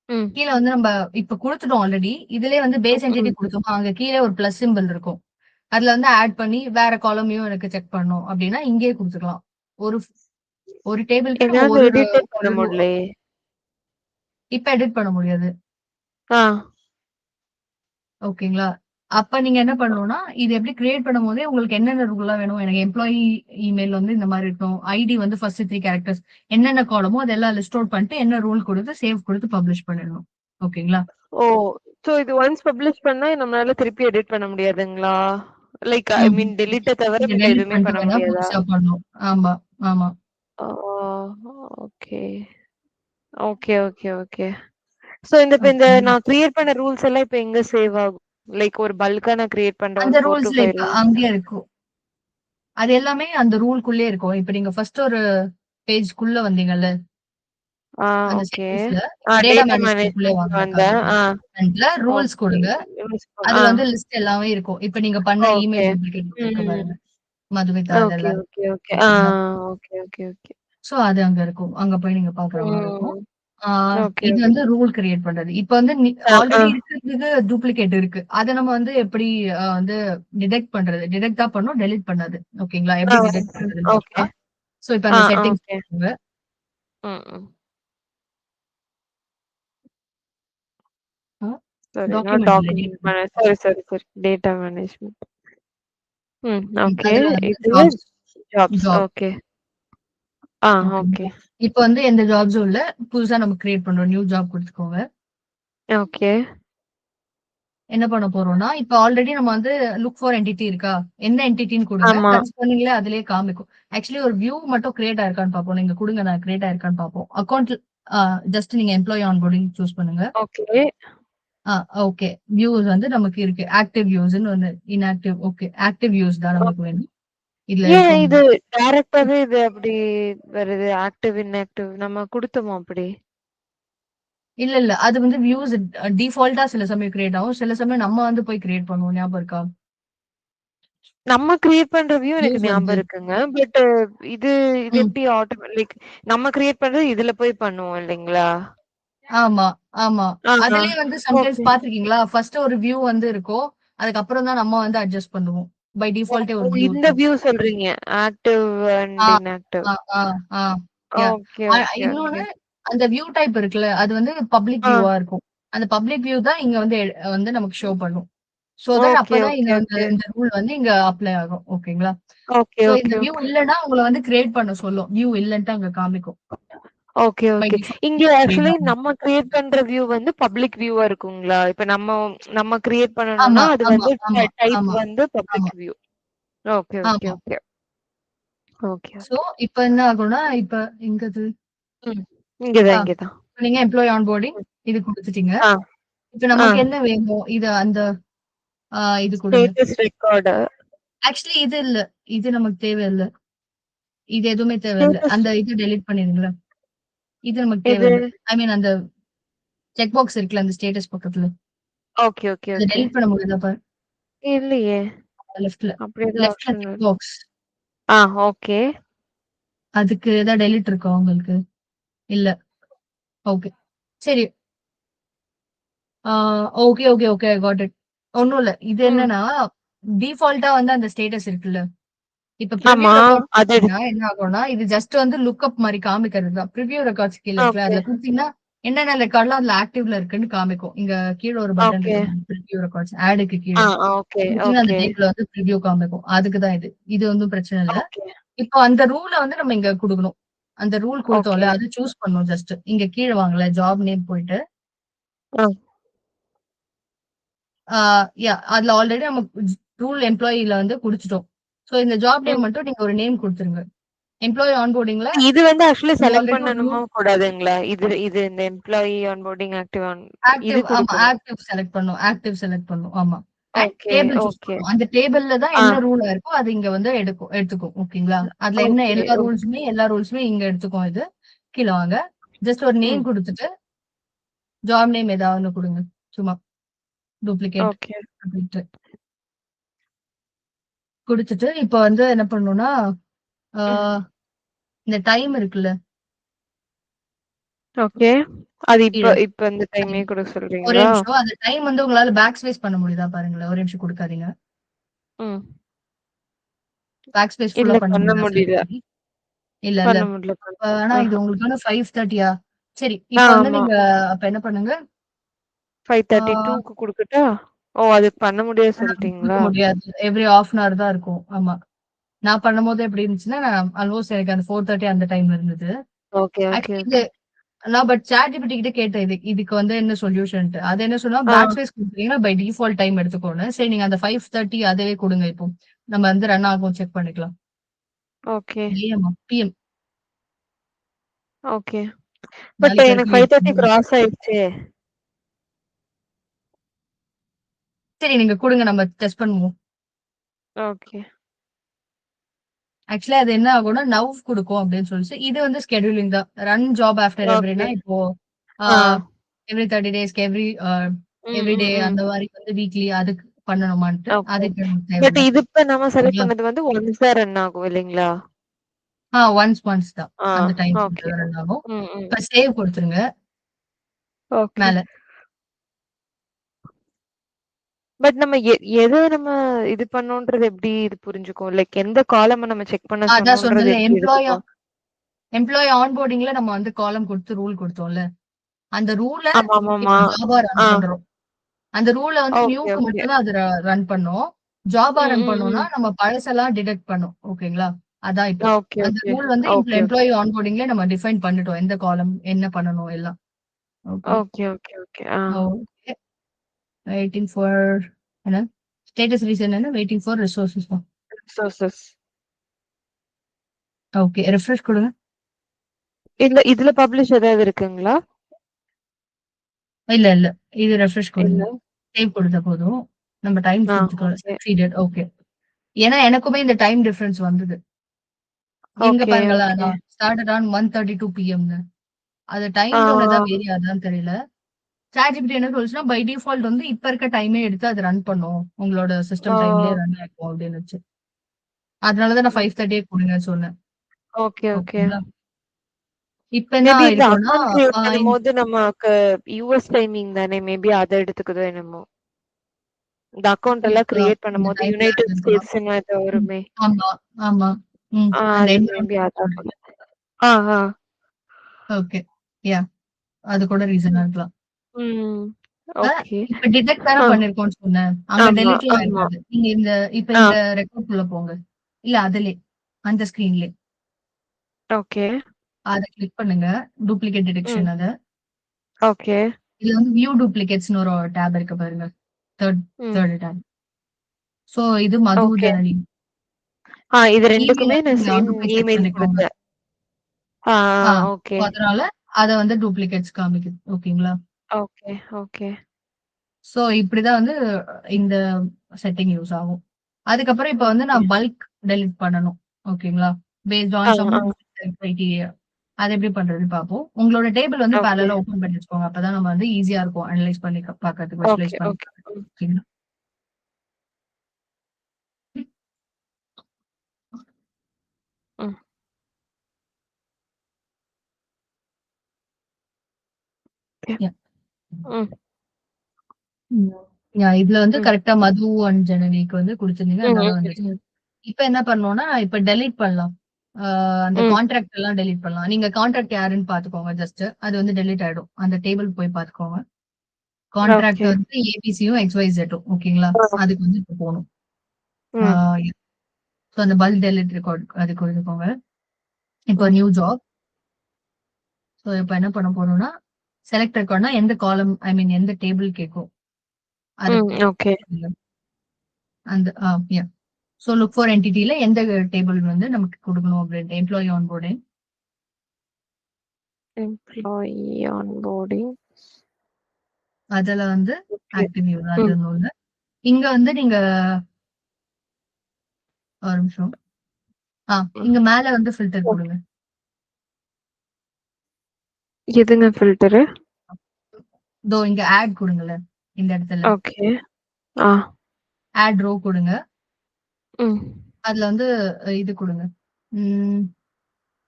ம். கீழ வந்து நம்ம இப்ப குடுத்துட்டோம் ஆல்ரெடி. இதுலயே வந்து பேஸ் என்டிட்டி ம். குடுத்தோமா, அங்க கீழ ஒரு பிளஸ் சிம்பல் இருக்கும். அதுல வந்து ஆட் பண்ணி வேற காலமையும் எனக்கு செக் பண்ணணும் அப்படின்னா இங்கேயே கொடுத்துக்கலாம். ஒரு ஒரு டேபிளுக்கு நம்ம என்னால ஒரு எடிட்டே பண்ண ஒரு முடியலையே. இப்ப எடிட் பண்ண முடியாது. ஆ. ஓகேங்களா? அப்ப நீங்க என்ன பண்ணணும்னா, இது எப்படி கிரியேட் பண்ணும்போதே உங்களுக்கு என்னென்ன ரூல்லாம் வேணும்? எனக்கு எம்ப்ளாயி இமெயில் வந்து இந்த மாரி இருக்கணும். ஐடி வந்து ஃபர்ஸ்ட் 3 கேரக்டர்ஸ் என்னென்ன காலமோ அதெல்லாம் லிஸ்ட் அவுட் பண்ணிட்டு, என்ன ரூல் குடுத்து, சேவ் குடுத்து பப்ளிஷ் பண்ணிடணும். ஓகேங்களா? ஓ! சோ இது ஒன்ஸ் பப்ளிஷ் பண்ணா நம்மளால திருப்பி எடிட் பண்ண முடியாதுங்களா? லைக் ஐ ம். மீன் டெலீட்ட தவிர நீங்க வேற டெலிட் எதுவுமே பண்ணிட்டு பண்ண வேணா முடியாதா? புதுசா பண்ணணும். ஆமா, ஆமா. ஆ okay. Okay, okay, okay. So இப்ப இந்த ஓகேங்களா? நான் கிரியேட் பண்ண ரூல்ஸ் எல்லாம் இப்ப எங்க சேவ் ஆகும்? லைக் ஒரு பல்க்கா நான் கிரியேட் பண்ற அந்த ஒரு 4 to ரூல்ஸ்ல 5 இப்ப ரூல்ஸ். அங்கேயே இருக்கும். அது எல்லாமே அந்த ரூல்குள்ளயே இருக்கும். இப்ப நீங்க ஃபர்ஸ்ட் ஒரு பேஜ்க்குள்ள வந்தீங்கல்ல, ஆ அந்த ஓகே. செட்டிங்ஸ்ல ஆ டேட்டா டேட்டா மேனேஜ்மென்ட்குள்ளயே மேனேஜ்மென்ட் வாங்க வந்தேன். ஆ கம்ப்யூட்டர்ல ரூல்ஸ் ஓகே. கொடுங்க. ஆ அதுல வந்து லிஸ்ட் எல்லாமே இருக்கும். இப்ப நீங்க பண்ண ஓகே. இமெயில் டூப்ளிகேட் இருக்கு ம். பாருங்க. மதுமிதா அது ஓகே, எல்லாரும். Okay, okay. ஆ ஓகேங்களா? Okay, okay, okay. சோ அது அங்க இருக்கும். அங்க போய் நீங்க பாக்குற மாரி இருக்கும். ம். ஆ ஓகே, இது ஓகே. வந்து ரூல் கிரியேட் பண்றது. இப்ப வந்து ஆ. ஆல்ரெடி இருக்கிறதுக்கு டூப்ளிகேட் இருக்கு. அத நம்ம வந்து எப்படி வந்து டிடெக்ட் பண்றது? டிடெக்ட் தான் பண்ணும், டெலீட் பண்ணாது. ஓகேங்களா? ஆ. எப்படி டிடெக்ட் பண்றதுன்னு ஓகே. பார்க்கலாம். சோ இப்ப ஆ, அந்த செட்டிங்ஸ் ஓகே. போங்க. ம், ம். சரி. நான் டாக்குமெண்ட் இல்ல டாக்குமெண்ட் டேட்டா. சரி, சரி, சரி. Data management. ஓகே. அதுல வந்து இது ஜாப்ஸ் ஜாப்ஸ். ஜாப். ஓகே. ஆ, ஓகே. ஓகேங்களா? இப்ப வந்து எந்த ஜாப்ஸும் இல்ல. புதுசா நம்ம கிரியேட் பண்றோம். நியூ ஜாப் குடுத்துக்கோங்க. ஓகே. என்ன பண்ண போறோம்னா, இப்ப ஆல்ரெடி நம்ம வந்து லுக் ஃபார் என்டிட்டி இருக்கா? எந்த என்டிட்டின்னு குடுங்க. ஆமா. கரஸ்பாண்டிங்ல அதிலேயே காமிக்கும். ஆக்சுவலி ஒரு வியூ மட்டும் கிரியேட் ஆயிருக்கான்னு பார்ப்போம். நீங்க குடுங்க நான் கிரியேட் ஆயிருக்கான்னு பார்ப்போம். அக்கவுண்ட் ஜஸ்ட் நீங்க எம்ப்ளாயி ஆன்போர்டிங் சூஸ் பண்ணுங்க. ஓகே. ஆ ஓகே. வியூஸ் வந்து நமக்கு இருக்கு. ஆக்டிவ் வியூஸ்ன்னு ஒண்ணு இன்ஆக்டிவ் ஓகே. ஆக்டிவ் வியூஸ் தான் நமக்கு வேணும். இதுல ஏன் இது இருக்கவங்க. டைரக்டாவே இது அப்படி வருது? ஆக்டிவ், இன்ஆக்டிவ் நம்ம குடுத்தோமா அப்படி? இல்ல, இல்ல. அது வந்து வியூஸ் டிஃபால்ட்டா சில சமயம் கிரியேட் ஆகும். சில சமயம் நம்ம வந்து போய் கிரியேட் பண்ணுவோம். ஞாபகம் இருக்கா? நம்ம கிரியேட் பண்ற வியூ எனக்கு வியூஸ் வந்து ஞாபகம் இருக்குங்க. பட் இது இது ம். எப்படி லைக் நம்ம கிரியேட் பண்றது இதுல போய் பண்ணுவோம் இல்லைங்களா? ஆமா, ஆமா. ஆ, அதிலேயே வந்து சம்டைம்ஸ் ஓகே. பார்த்திருக்கீங்களா? ஃபர்ஸ்ட் ஒரு வியூ வந்து இருக்கும். அதுக்கப்புறம் தான் நம்ம வந்து அட்ஜஸ்ட் பண்ணுவோம். பை டிஃபால்ட்டே ஓ ஒரு வியூ இந்த இருக்கும். வியூ சொல்றீங்க. ஆக்டிவ் ஆ, அண்ட் இன்ஆக்டிவ். ஆ, ஆ, ஆ. யாஹ்! Okay, okay, okay. இன்னொன்னு அந்த வியூ டைப் இருக்குல்ல, அது வந்து பப்ளிக் ஆ, வியூவா இருக்கும். அந்த பப்ளிக் வியூ தான் இங்க வந்து வந்து நமக்கு ஷோ பண்ணும். சோ தட் ஓகே, அப்பதான் இந்த ஓகே, இந்த ஓகே. இந்த ரூல் வந்து இங்க அப்ளை ஆகும். ஓகேங்களா? ஓகே, சோ இந்த ஓகே, வியூ ஓகே. இல்லன்னா உங்கள வந்து கிரியேட் பண்ண சொல்லும். வியூ இல்லன்ட்டு அங்க காமிக்கும். Okay, bye okay. டிஃபால்ட் இங்க கிரியேட் ஆக்சுவலி ஆகும். நம்ம கிரியேட் பண்ற வியூ வந்து பப்ளிக் வியூவா இருக்குங்களா? இப்ப நம்ம நம்ம கிரியேட் ஆமா, பண்ணணும்னா அது ஆமா, வந்து ஆமா, டைப் ஆமா, வந்து ஆமா, பப்ளிக் வியூ. ஓகே, ஓகே, ஆமா. ஓகே. Okay, so, okay. இப்ப என்ன ஆகும்னா, இப்ப எங்கது? ம். இங்கதான், ஆ இங்கதான். நீங்க எம்ப்ளாயி ஆன்போர்டிங் ம். இது குடுத்துட்டீங்க. ஆ, இப்ப ஆ. நமக்கு என்ன வேணும்? இது அந்த இது குடுங்க. Status record. ஆக்சுவலி இது இல்ல. இது நமக்கு தேவையில்ல. இது எதுவுமே தேவையில்ல. ஸ்டேட்டஸ் அந்த இது டெலீட் பண்ணிருங்களேன். இது நமக்கு எது? தேவையில்ல. ஐ மீன் அந்த செக் பாக்ஸ் இருக்குல்ல அந்த ஸ்டேட்டஸ் பக்கத்துல. ஓகே, ஓகே, அத ஓகே. டெலீட் பண்ண முடியுதா பாரு. இல்லையே! லெஃப்ட்ல. அப்படி எதுவும் லெஃப்ட்ல ஆப்ஷன் செக் இல்ல. பாக்ஸ். ஓகே. அதுக்கு ஏதாவது டெலீட் இருக்கா உங்களுக்கு? இல்ல. ஓகே. சரி. ஆ okay, okay, okay. I got it. ஒண்ணும் இல்ல. இது ம். என்னன்னா, டிஃபால்ட்டா வந்து அந்த ஸ்டேட்டஸ் இருக்குல்ல. இப்ப ஆமா. பிரிவியூ ரெக்கார்ட் அது குடுத்தீங்கன்னா என்ன ஆகும்னா, இது ஜஸ்ட் வந்து லுக் அப் மாரி காமிக்கிறது தான். பிரிவியூ ரெக்கார்ட்ஸ் கீழ இருக்குல்ல. ஓகே, அதுல குடுத்தீங்கன்னா, என்னென்ன ரெக்கார்ட்லாம் அதுல ஆக்டிவ்ல இருக்குன்னு காமிக்கும். இங்க கீழ ஒரு பட்டன் ஓகே. இருக்கு பாருங்க. பிரிவியூ ரெக்கார்ட்ஸ் ஆடுக்கு கீழ. ஓகே, குடுத்தீங்கன்னா அந்த ஓகே, டேபிள்ல வந்து பிரிவியூ காமிக்கும். அதுக்கு தான் இது. இது ஒண்ணும் பிரச்சனை இல்ல. ஓகே, இப்போ அந்த ரூல வந்து நம்ம இங்க குடுக்கணும். அந்த ரூல் ஓகே. குடுத்தோம்ல, அது சூஸ் பண்ணணும் ஜஸ்ட். இங்க கீழ வாங்களேன். ஜாப் நேம் போயிட்டு, ஆ, ஆ அதுல ஆல்ரெடி நம்ம ரூல் எம்ப்ளாயில வந்து குடுத்துட்டோம். சோ இந்த ஜாப் நேம் ம். மட்டும் நீங்க ஒரு நேம் குடுத்துருங்க. எம்ப்ளாயி ஆன்போர்டிங்ல இது வந்து ஆக்சுவலி நீங்க செலக்ட் ஆல்ரெடி ஒரு பண்ணணுமா ரூல் கூடாதுங்களா? இது இது இந்த எம்ப்ளாயி ஆன்போர்டிங் ஆக்டிவ் இது ஆக்டிவ் ஆமா. குடுக்கணும். ஆக்டிவ் செலக்ட் பண்ணும். ஆக்டிவ் செலக்ட் பண்ணும். ஆமா. And okay, table choose okay. பண்ணும். அந்த டேபிள்ல தான் ஆ, என்ன ரூலா இருக்கோ, அது இங்க வந்து எடுத்துக்கும். ஓகேங்களா? அதுல என்ன ஓகே, ஓகே. எல்லா ரூல்ஸுமே இங்க எடுத்துக்கும் இது. கீழ வாங்க. ஜஸ்ட் ஒரு நேம் ம். குடுத்துட்டு, ஜாப் நேம் ஏதாவது ஒண்ணு குடுங்க. சும்மா டூப்ளிகேட் ஓகே. அப்படின்ட்டு. குடுத்துட்டு, இப்ப வந்து என்ன பண்ணணும்னா, ஆ ம். இந்த டைம் இருக்குல்ல, ஓகே. அது கீழ இப்ப இப்ப இந்த டைமே டைம். குடுக்க ஒரே சொல்றீங்களா? நிமிஷம். அந்த டைம் வந்து உங்களால பேக் ஸ்பேஸ் பண்ண முடியுதா பாருங்களேன். ஒரே நிமிஷம் குடுக்காதீங்க. ம். பேக் ஸ்பேஸ் ஃபுல்லா இல்ல பண்ண பண்ண முடியுதா முடியல. செலக்ட் பண்ணி? இல்ல. பண்ண முடியல. ஆனா இது ஆஹா. உங்களுக்கு வந்து 5:30யா? சரி. இப்ப வந்து ஆமா. நீங்க அப்ப என்ன பண்ணுங்க? ஆ 5:32க்கு குடுக்கட்டா? ஓ! அது பண்ண முடியாது ஆனா குடுக்க சொல்ட்டீங்களா? முடியாது. எவ்ரி ஹால்ஃப் அன் ஹவர் தான் இருக்கும். ஆமா. நான் பண்ணும்போது எப்படி இருந்துச்சுன்னா, நான் ஆல்மோஸ்ட் எனக்கு அந்த 4:30 அந்த டைம் இருந்தது. ஓகே, ஓகே, ஆக்சுவலி இது ஓகே. நான் பட் ChatGPT கிட்ட கேட்டேன் இதுக்கு வந்து என்ன சொல்யூஷன்ட்டு. அது என்ன சொன்னா, ஆ. பேக் ஸ்பேஸ் குடுத்தீங்கன்னா பை டிஃபால்ட் டைம் எடுத்துக்கோன்னு. சரி நீங்க அந்த 5:30 அதவே குடுங்க இப்போ. நம்ம வந்து ரன் ஆகும் செக் பண்ணிக்கலாம். ஓகே, ஏஎம்மா? பிஎம். ஓகே. பட் நாளைக்கு எனக்கு வரைக்கும் 5:30 8 கிராஸ் ஆயிடுச்சே. சரி நீங்க குடுங்க நம்ம டெஸ்ட் பண்ணுவோம். ஓகே. ஆக்சுவலா அது என்ன ஆகும்னா, நவ் குடுக்கும் அப்படின்னு சொல்லிச்சு. இது வந்து ஸ்கெட்யூலிங் தான். ரன் ஜாப் ஆஃப்டர் எவ்ரினா ஓகே. இப்போ ஆ ஆ. எவ்ரி 30 டேஸ்க்கு ம், எவ்ரி டே ம், ம். அந்த மாரி வந்து வீக்லி அதுக்கு பண்ணணுமான்ட்டு, ஓகே. அதுக்கு நமக்கு பட் தேவையில்ல. இது இப்ப நம்ம செலக்ட் சரிங்களா? பண்ணது வந்து ஒன்ஸ் தான் ரன் ஆகும் இல்லைங்களா? ஒன்ஸ் தான். ஆ. அந்த டைம்ஸ் ஓகே. மட்டும் ரன் ஆகும். ம், ம். இப்ப சேவ் குடுத்துருங்க ஓகே. மேல. பட் நம்ம எத நம்ம இது பண்ணோன்றது எப்படி இது புரிஞ்சுக்கும்? லைக் எந்த காலம்ம நம்ம செக் பண்ண அதான் சொன்னோன்றது சொன்னேன்ல எப்படி எடுத்துக்கும்? எம்ப்ளாயி ஆன்போர்டிங்ல நம்ம வந்து காலம் குடுத்து ரூல் குடுத்தோம்ல. அந்த ரூல ஆமாமாமா. இப்ப ஜாபா ரன் ஆ. பண்றோம். அந்த ரூல வந்து ஓகே, நியூக்கு ஓகே. மட்டும் தான் அது ரன் பண்ணும். ஜாபா ம், ரன் ம், பண்ணோம்னா, ம். நம்ம பழசெல்லாம் டிடெக்ட் பண்ணும். ஓகேங்களா? அதான் இப்போ. ஓகே, அந்த ஓகே. ரூல் வந்து ஓகே, ஓகே. எம்ப்ளாயி ஆன்போர்டிங்ல நம்ம டிஃபைன் பண்ணிட்டோம். எந்த காலம், என்ன பண்ணணும் எல்லாம். ஓகே. Okay, okay, okay. ஆ. ஓகே. வெயிட்டிங் ஃபார் என்ன? ஸ்டேட்டஸ் ரீசன் என்ன? வெயிட்டிங் ஃபார் ரிசோர்ஸஸா? ரிசோர்ஸஸ். ஓகே. ரிஃப்ரெஷ் குடுங்க. இதுல பப்ளிஷ் ஏதாவது இருக்குங்களா? இல்ல. இது ரிஃப்ரெஷ் குடுங்க. இல்ல. சேவ் குடுத்தா போதும். நம்ம டைம் ஆ. குடுத்துட்டோம். ஓகே. சக்சீடட். ஓகே. ஏன்னா எனக்குமே இந்த டைம் டிஃபரன்ஸ் வந்தது. இங்க ஓகே, பாருங்களேன் ஓகே. நான் ஸ்டார்டட் ஆன் 1:32 பிஎம்ன்னு. அது ஆ. டைம் ஜோன் ஏதாவது வேரி ஆகுதான்னு தெரியல. ChatGPT என்ன சொல்லுச்சுன்னா, பை டிஃபால்ட் வந்து இப்ப இருக்க டைமே எடுத்து அது ரன் பண்ணும். உங்களோட ஓ! சிஸ்டம் டைம்லயே ரன் ஆகும் அப்டின்னுச்சு. அதனால தான் நான் ம். 5:30 குடுங்கன்னு சொன்னேன். Okay, okay. ஓகேங்களா? இப்ப என்ன மேபி இந்த ஆயிருக்கும்னா, அக்கவுண்ட் கிரியேட் ஆ பண்ணும்போது நமக்கு யுஎஸ் டைமிங் தானே! மேபி அத எடுத்துக்குதோ என்னமோ! இந்த அக்கவுண்ட் எல்லாம் இருக்கலாம். கிரியேட் இந்த பண்ணும்போது டைம் லேக் யுனைட்டட் இருக்கலாம். ஸ்டேட்ஸ்ன்னு ஏதோ ம். வருமே! ஆமா, ஆமா. ம். அந்த அது மேபி என்விரான்மென்ட் அதான் கூட. சொல்றீங்க. ஆ, ஆ. ஓகே. யாஹ்! அது கூட ரீசனா ம். இருக்கலாம். ம். இப்ப ஓகே. இப்ப டிடெக்ட் தானே ஆ. பண்ணிருக்கோம்னு சொன்னேன். அங்க ஆமா, டெலிட்லாம் ஆமா. ஆயிருக்காது. நீங்க இப்ப ஆ. இந்த ரெக்கார்ட்குள்ள போங்க. இல்ல அதிலயே. அந்த ஸ்க்ரீன்லயே. ஓகே. அத கிளிக் பண்ணுங்க. டூப்ளிகேட் ம். டிடெக்ஷன் அத. ஓகே. இதுல வந்து வியூ டூப்ளிகேட்ஸ்ன்னு ஒரு டேப் இருக்கு பாருங்க. 3 ம். 3 டேப். சோ இது மது ஓகே. ஜனனி. இது இமெயில் 2க்குமே வந்து நான் நீங்க சேம் அங்க போய் செக் இமெயில் பண்ணிக்கோங்க. குடுத்தேன். ஆ, ஆ ஆ. So okay. அதனால அத வந்து டூப்ளிகேட்ஸ் காமிக்குது. ஓகேங்களா? Okay, okay. சோ இப்படிதான் வந்து இந்த செட்டிங் யூஸ் ஆகும். அதுக்கப்புறம் இப்ப வந்து ஓகே. நான் பல்க் டெலிட் பண்ணணும். ஓகேங்களா? Based uh, on some uh. Criteria. அது எப்படி பண்றதுன்னு பார்ப்போம். உங்களோட டேபிள் வந்து ஓகே. பேரலலா ஓப்பன் பண்ணி வச்சுக்கோங்க. அப்பதான் நம்ம வந்து ஈஸியா இருக்கும் அனலைஸ் பண்ணி பார்க்கறதுக்கு, ஓகே, விஷுவலைஸ் பண்ணி ஓகே. ம். ஓகேங்களா? ம். ஓகே. யா. ம். ம். இதுல வந்து ம். கரெக்ட்டா மது அண்ட் ஜனனிக்கு வந்து குடுத்திருந்தீங்க. ம், அதனால ம், வந்துச்சு. ம். இப்ப என்ன பண்ணணும்னா, இப்ப டெலீட் பண்ணலாம். ஆ அந்த ம். கான்ட்ராக்ட் எல்லாம் டெலீட் பண்ணலாம். நீங்க கான்ட்ராக்ட் யாருன்னு பார்த்துக்கோங்க ஜஸ்ட். அது வந்து டெலீட் ஆயிடும். அந்த டேபிள் போய் பார்த்துக்கோங்க. Contract okay. வந்து ஏபிசியும், எக்ஸ்ஒய்இசெட்டும் ஓகேங்களா? ஆ. அதுக்கு வந்து இப்ப போணும். ஆ ம். சோ அந்த பல்க் டெலீட் ரெக்கார்ட் அது கொடுத்துக்கோங்க. இப்போ ம். New job. சோ இப்ப என்ன பண்ண போறோம்னா, செலக்ட் ரெக்கார்ட்னா எந்த காலம் ஐ மீன் எந்த டேபிள் கேட்கும். அது ம். ஓகே. அந்த யா. சோ லுக் ஃபார் என்டிட்டில எந்த டேபிள் வந்து நமக்கு குடுக்கணும் அப்படின்ட்டு எம்ப்ளாயி ஆன்போர்டிங். Employee onboarding. அதுல வந்து ஓகே. ஆக்டிவ் யூஸ் அது ம். ஒண்ணு. இங்க வந்து நீங்க ஒரு நிமிஷம். ம். இங்க மேல வந்து ஃபில்டர் ஓகே. குடுங்க. எதுங்க ஃபில்டரு? இதோ இங்க ஆட் குடுங்களேன். இந்த இடத்துல. ஓகே. ஆ. ஆட் ரோ குடுங்க. ம். அதுல வந்து இது குடுங்க. ம்.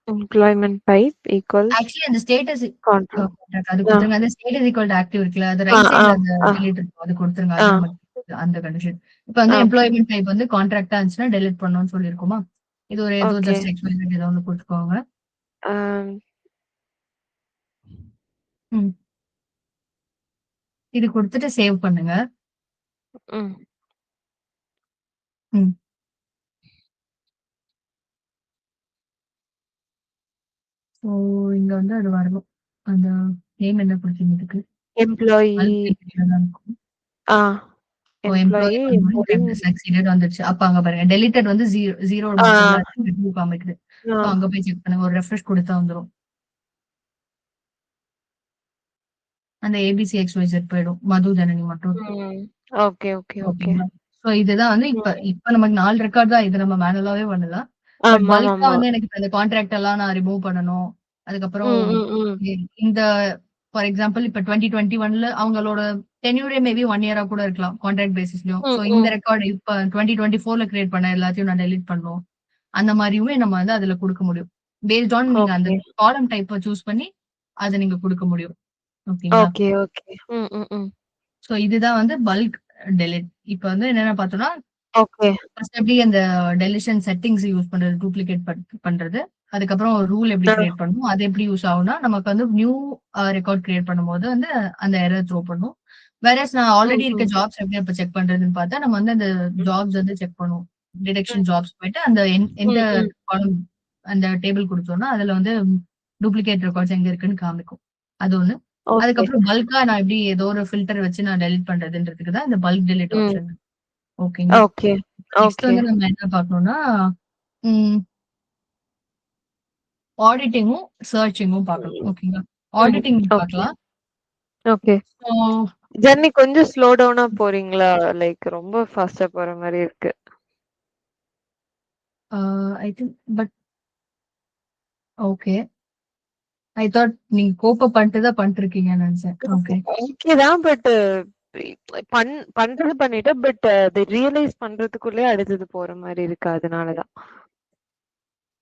எம்ப்ளாய்மென்ட் டைப் ஈக்வல்ஸ் ஆக்சுவலி அந்த ஸ்டேட்டஸ் கான்ட்ராக்ட். கான்ட்ராக்ட் அது ஆ. குடுத்துருங்க. அந்த ஸ்டேட்டஸ் ஈக்குவல் டு ஆக்டிவ் இருக்குல்ல. அது ஆ, ரைட் ஆ, சைடுல அந்த ஆ, டிலீட் இருக்கும். அது குடுத்துருங்க. ஆ. அது நமக்கு அந்த கண்டிஷன். இப்ப வந்து ஓகே. எம்ப்ளாய்மென்ட் டைப் வந்து கான்ட்ராக்ட்டா இருந்துச்சுன்னா டெலீட் பண்ணணும்னு சொல்லியிருக்கோமா? இது ஒரு ஏதோ ஓகே. ஜஸ்ட் எக்ஸ்பிளேஷன் ஏதோ ஒண்ணு குடுத்துக்கோங்க. ஆம். ம். இது குடுத்துட்டு சேவ் பண்ணுங்க. ம். ம். ஸோ இங்க வந்து அது வரணும். அந்த நேம் என்ன குடுத்தீங்க இதுக்கு? எம்ப்ளாயி பல்க் என்ட்ரில தான் இருக்கும். ஆ ஓ employee employee onboarding time onboarding is succeeded வந்துருச்சு. அப்ப அங்க பாருங்க. டெலிட்டட் வந்து 0 ஆ, மட்டும் தான் இருக்கு. ரிவ்யூ காமிக்குது. ஆ. ஸோ அங்க போய் செக் பண்ணுங்க. ஒரு ரெஃப்ரெஷ் குடுத்தா வந்துரும். அந்த ஏபிசி எக்ஸ்-ஒய்-இசட் போயிடும். மது, ஜனனி மட்டும் இருக்கும். ம். Okay, okay, okay. ஓகேங்களா? ஸோ இதுதான் வந்து இப்ப ம். இப்ப நமக்கு 4 ரெக்கார்ட் தான். இது நம்ம மேனுவலாவே பண்ணலாம். பட் பல்க்கா ஆமாமாமா. வந்து எனக்கு இப்ப இந்த கான்ட்ராக்ட் எல்லாம் நான் ரிமூவ் பண்ணணும். அதுக்கப்புறம் ம், ம், ம். இந்த ஃபார் எக்ஸாம்பிள் இப்ப 2021ல அவங்களோட டென்யூரே மேபி 1 இயரா கூட இருக்கலாம். கான்ட்ராக்ட் பேசிஸ்லயும். ஸோ ம், இந்த ம். ரெக்கார்ட் இப்ப 2024ல கிரியேட் பண்ண எல்லாத்தையும் நான் டெலீட் பண்ணணும். அந்த மாரியுமே நம்ம வந்து அதுல குடுக்க முடியும். பேஸ்ட் ஆன் நீங்க அந்த ஓகே. காலம் டைப்ப சூஸ் பண்ணி அத நீங்க குடுக்க முடியும். ஓகேங்களா? Okay, okay. ம், ம், ம். ஸோ இதுதான் வந்து பல்க் டெலிட். இப்ப வந்து என்னென்ன பார்த்தோம்னா, ஓகே. ஃபர்ஸ்ட் எப்படி அந்த டெலிஷன் செட்டிங்ஸ் யூஸ் பண்றது, டூப்ளிகேட் பண்றது. அதுக்கப்புறம் ரூல் எப்படி ஆ. கிரியேட் பண்ணணும். அது எப்படி யூஸ் ஆகும்னா, நமக்கு வந்து நியூ ரெக்கார்ட் கிரியேட் பண்ணும்போது வந்து அந்த எரர் த்ரோ பண்ணும். வேறஸ் நான் ம், ஆல்ரெடி இருக்க ம், ஜாப்ஸ் எப்படி அப்ப செக் பண்றதுன்னு பார்த்தா, நம்ம வந்து அந்த ம், ஜாப்ஸ் வந்து செக் பண்ணுவோம். ம், டிடெக்ஷன் ஜாப்ஸ் போயிட்டு அந்த எந்த ம், ம். காலம் அந்த டேபிள் குடுத்தோம்னா, அதுல வந்து டூப்ளிகேட் ரெக்கார்ட்ஸ் எங்க இருக்குன்னு காமிக்கும். அது ஒண்ணு. ஓகே. அதுக்கப்புறம் பல்க்கா நான் எப்படி ஏதோ ஒரு ஃபில்டர் வச்சு நான் டெலிட் பண்றதுன்றதுக்கு தான் இந்த பல்க் டெலிட் ம். ஆப்ஷன். ஓகேங்களா? Okay, next okay. வந்து நம்ம என்ன பார்க்கணும்னா, ம் ஆடிட்டிங்கும், சர்ச்சிங்கும் பார்க்கணும். ஓகேங்களா? ம். ஆடிட்டிங் ஓகே, பார்க்கலாம். ஓகே. ஸோ ஜர்னி கொஞ்சம் ஸ்லோ டவுனா போறீங்களா? லைக் ரொம்ப ஃபாஸ்ட்டா போற மாரி இருக்கு. I think but okay. I thought நீங்க கோப் அப் பண்ணிட்டு தான் பண்ணிட்டுருக்கீங்கன்னு நெனச்சேன். ஓகே. ஓகே தான். பட் பண்றது பண்ணிட்டேன். பட் அது ரியலைஸ் பண்றதுக்குள்ளயே அடுத்தது போற மாரி இருக்கு. அதனால தான்.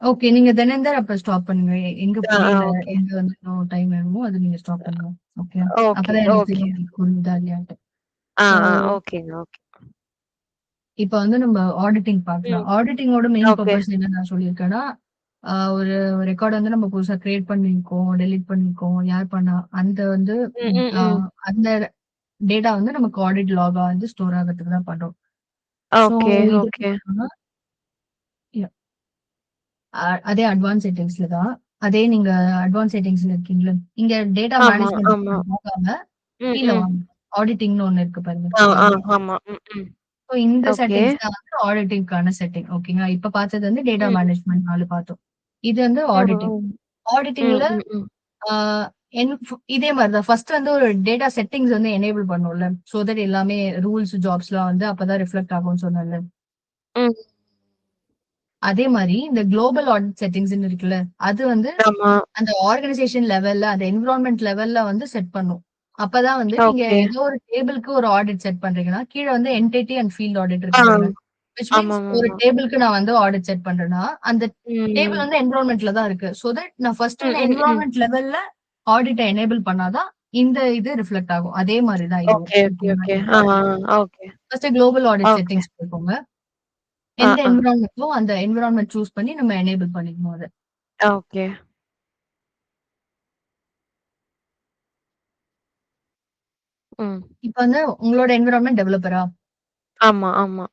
ஓகே. நீங்க தென் அண்ட் தேர் அப்ப ஸ்டாப் பண்ணுங்க. எங்க புரியல, ஓகே. எங்க வந்து இன்னும் டைம் வேணுமோ, அது நீங்க ஸ்டாப் பண்ணுங்க. ஓகே. ஓகே, அப்பதான் எனக்கு ஓகே. தெரியும் உங்களுக்கு புரியுதா இல்லையான்ட்டு. ஆ, ஸோ ஆ. ஓகேங்க. ஓகே. இப்ப வந்து நம்ம ஆடிட்டிங் பார்க்கலாம். ம். ஆடிட்டிங்கோட மெயின் ஓகே. பர்ப்பஸ் என்ன நான் சொல்லியிருக்கேன்னா, ஒரு ரெக்கார்ட் வந்து நம்ம புதுசா கிரியேட் பண்ணியிருக்கோம், டெலீட் பண்ணியிருக்கோம், யார் பண்ணா, அந்த வந்து ம், ம், அ ம். அந்த டேட்டா வந்து நமக்கு ஆடிட் லாகா வந்து ஸ்டோர் ஆகறதுக்கு தான் பண்றோம். ஸோ ஓகே, இது ஓகே. பண்ணோம்னா, ய அதே அட்வான்ஸ் செட்டிங்ஸ்ல தான். அதே நீங்க அட்வான்ஸ் செட்டிங்ஸ்ல இருக்கீங்கல்ல, இங்க டேட்டா ஆமா, மேனேஜ்மென்ட் ஆமா. போகாம ம், கீழ ம். வாங்க. ஆடிட்டிங்ன்னு ஒண்ணு இருக்கு பாருங்க. ஆ, ஆ. ஆடிட். ஆமா. ம், ம். ஸோ இந்த ஓகே. செட்டிங்ஸ் தான் வந்து ஆடிட்டிங்க்கான செட்டிங். ஓகேங்களா? இப்ப பார்த்தது வந்து டேட்டா ம். மேனேஜ்மென்ட் 4 பார்த்தோம். இது வந்து ம், ஆடிட்டிங். ம். ம், ஆடிட்டிங்ல ம், ம். ஆ இதே மாரி தான். ஃபர்ஸ்ட் வந்து ஒரு டேட்டா செட்டிங்ஸ் வந்து எனேபிள் பண்ணணும்ல. சோ தட் எல்லாமே ரூல்ஸ், ஜாப்ஸ்லாம் வந்து அப்பதான் ரிஃப்ளெக்ட் ஆகும்னு சொன்னேன்ல. ம். அதே மாரி இந்த குளோபல் ஆடிட் செட்டிங்ஸ்ன்னு இருக்குல்ல, அது வந்து ஆமா. அந்த ஆர்கனைசேஷன் லெவல்ல, அந்த என்விரான்மென்ட் லெவல்ல வந்து செட் பண்ணும். அப்பதான் வந்து நீங்க ஓகே. ஏதோ ஒரு டேபிள்க்கு ஒரு ஆடிட் செட் பண்றீங்கன்னா, கீழ வந்து என்டிட்டி அண்ட் ஃபீல்ட் ஆடிட் ஆ. இருக்கு பாருங்க. விச் மீன்ஸ் ஒரு ஆமாமாமா. டேபிள்க்கு நான் வந்து ஆடிட் செட் பண்றேன்னா, அந்த டேபிள் ம். வந்து என்விரான்மென்ட்ல தான் இருக்கு. சோ தட் நான் ஃபர்ஸ்ட் ம், வந்து ம், ம். என்விரான்மென்ட் லெவல்ல ஆடிட்ட எனேபிள் பண்ணா தான் இந்த இது ரிஃப்ளெக்ட் ஆகும். அதே மாரி தான் இதுவும். ஓகே, ஓகே, ஓகேங்களா? ஓகே. ஆ, ஆ. Okay. First global audit okay. Settings போய்க்கோங்க. ஆ, எந்த ஆ. என்விரான்மென்ட்டோ அந்த என்விரான்மென்ட் சூஸ் பண்ணி நம்ம எனேபிள் பண்ணிக்கணும் அத. ஓகே. ம். இப்ப வந்து உங்களோட என்விரான்மென்ட் டெவலப்பரா? ஆமா, ஆமா.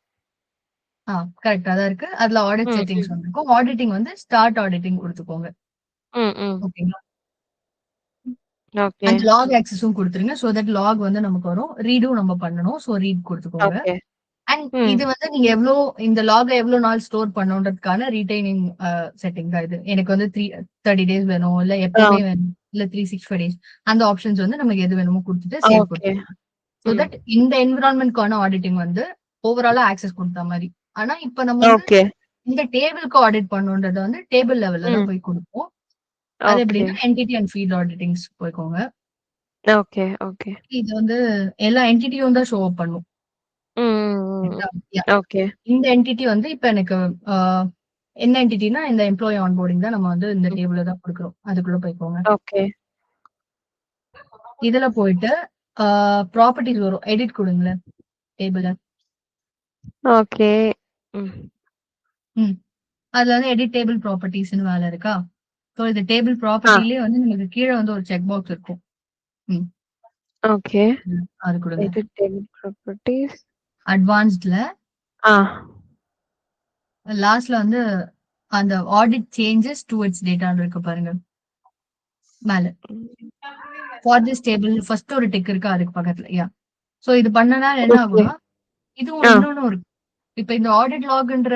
கரெக்ட்டா தான் இருக்கு. அதுல ஆடிட் ம், செட்டிங்ஸ் ம். வந்திருக்கும். ஆடிட்டிங் வந்து ஸ்டார்ட் ஆடிட்டிங் குடுத்துக்கோங்க. ம், ம். ஓகேங்களா? ஓகே, அந்த லாக் ஆக்சஸும் குடுத்துருங்க. சோ தட் லாக் வந்து நமக்கு வரும். ரீடும் நம்ம பண்ணணும். சோ ரீட் குடுத்துக்கோங்க. ஓகே. அண்ட் ம். இது வந்து நீங்க இந்த லாக எவ்ளோ நாள் ஸ்டோர் பண்ணணுன்றதுக்கான ரீட்டெய்னிங் செட்டிங் தான் இது. எனக்கு வந்து 30 டேஸ் வேணும். இல்ல ஆ. எப்பவுமே வேணும். இல்ல 365 டேஸ். அந்த ஆப்ஷன்ஸ் வந்து நமக்கு எது வேணுமோ குடுத்துட்டு சேவ் ஓகே. குடுத்துருங்க. சோ ம். தட் இந்த என்விரான்மென்ட்க்கான ஆடிட்டிங் வந்து ஓவராலா ஆக்சஸ் குடுத்த மாரி. ஆனா இப்ப நம்ம வந்து ஓகே. இந்த டேபிள்க்கு ஆடிட் பண்ணணும்ன்றத வந்து டேபிள் லெவல்ல தான் ம். போய் குடுப்போம். அது ஓகே. எப்படின்னா என்டிட்டி அண்ட் ஃபீல்ட் ஆடிட்டிங்ஸ் போய்க்கோங்க. Okay, okay. இது வந்து எல்லா என்டிட்டியும் தான் ஷோ அப் பண்ணும். ம், ம், ம். கரெக்ட்டா? ஓகே, இந்த என்டிட்டி வந்து இப்ப எனக்கு அ என்ன என்டிட்டினா இந்த எம்ப்ளாயி ஆன்போர்டிங் தான் நம்ம வந்து இந்த ம். டேபிள்ல தான் குடுக்குறோம். அதுக்குள்ள போய்க்கோங்க. ஓகே. இதுல போயிட்டு ப்ராப்பர்ட்டீஸ் வரும். எடிட் குடுங்களேன் டேபிள்ல. ஓகே. ம். ம். அதுல வந்து எடிட் டேபிள் ப்ராப்பர்ட்டீஸ்ன்னு வேலை இருக்கா? ஸோ இது டேபிள் ஆ. ப்ராப்பர்ட்டிலயே வந்து நமக்கு கீழ வந்து ஒரு செக் பாக்ஸ் இருக்கும். ம். ஓகே. அது குடுங்க. Edit table properties. அட்வான்ஸ்ட்ல ஆ. லாஸ்ட்ல வந்து அந்த ஆடிட் சேஞ்சஸ் டூ இட்ஸ் டேட்டான்னு இருக்கு பாருங்க. மேல. ஃபார் திஸ் டேபிள் ஃபர்ஸ்ட் ஒரு டிக் இருக்கு அதுக்கு பக்கத்துல. சோ இது பண்ணனால என்ன ஓகே. ஆகும்னா, இதுவும் ஆ. இன்னொன்னும் இருக்கு. இப்ப இந்த ஆடிட் லாக்ன்ற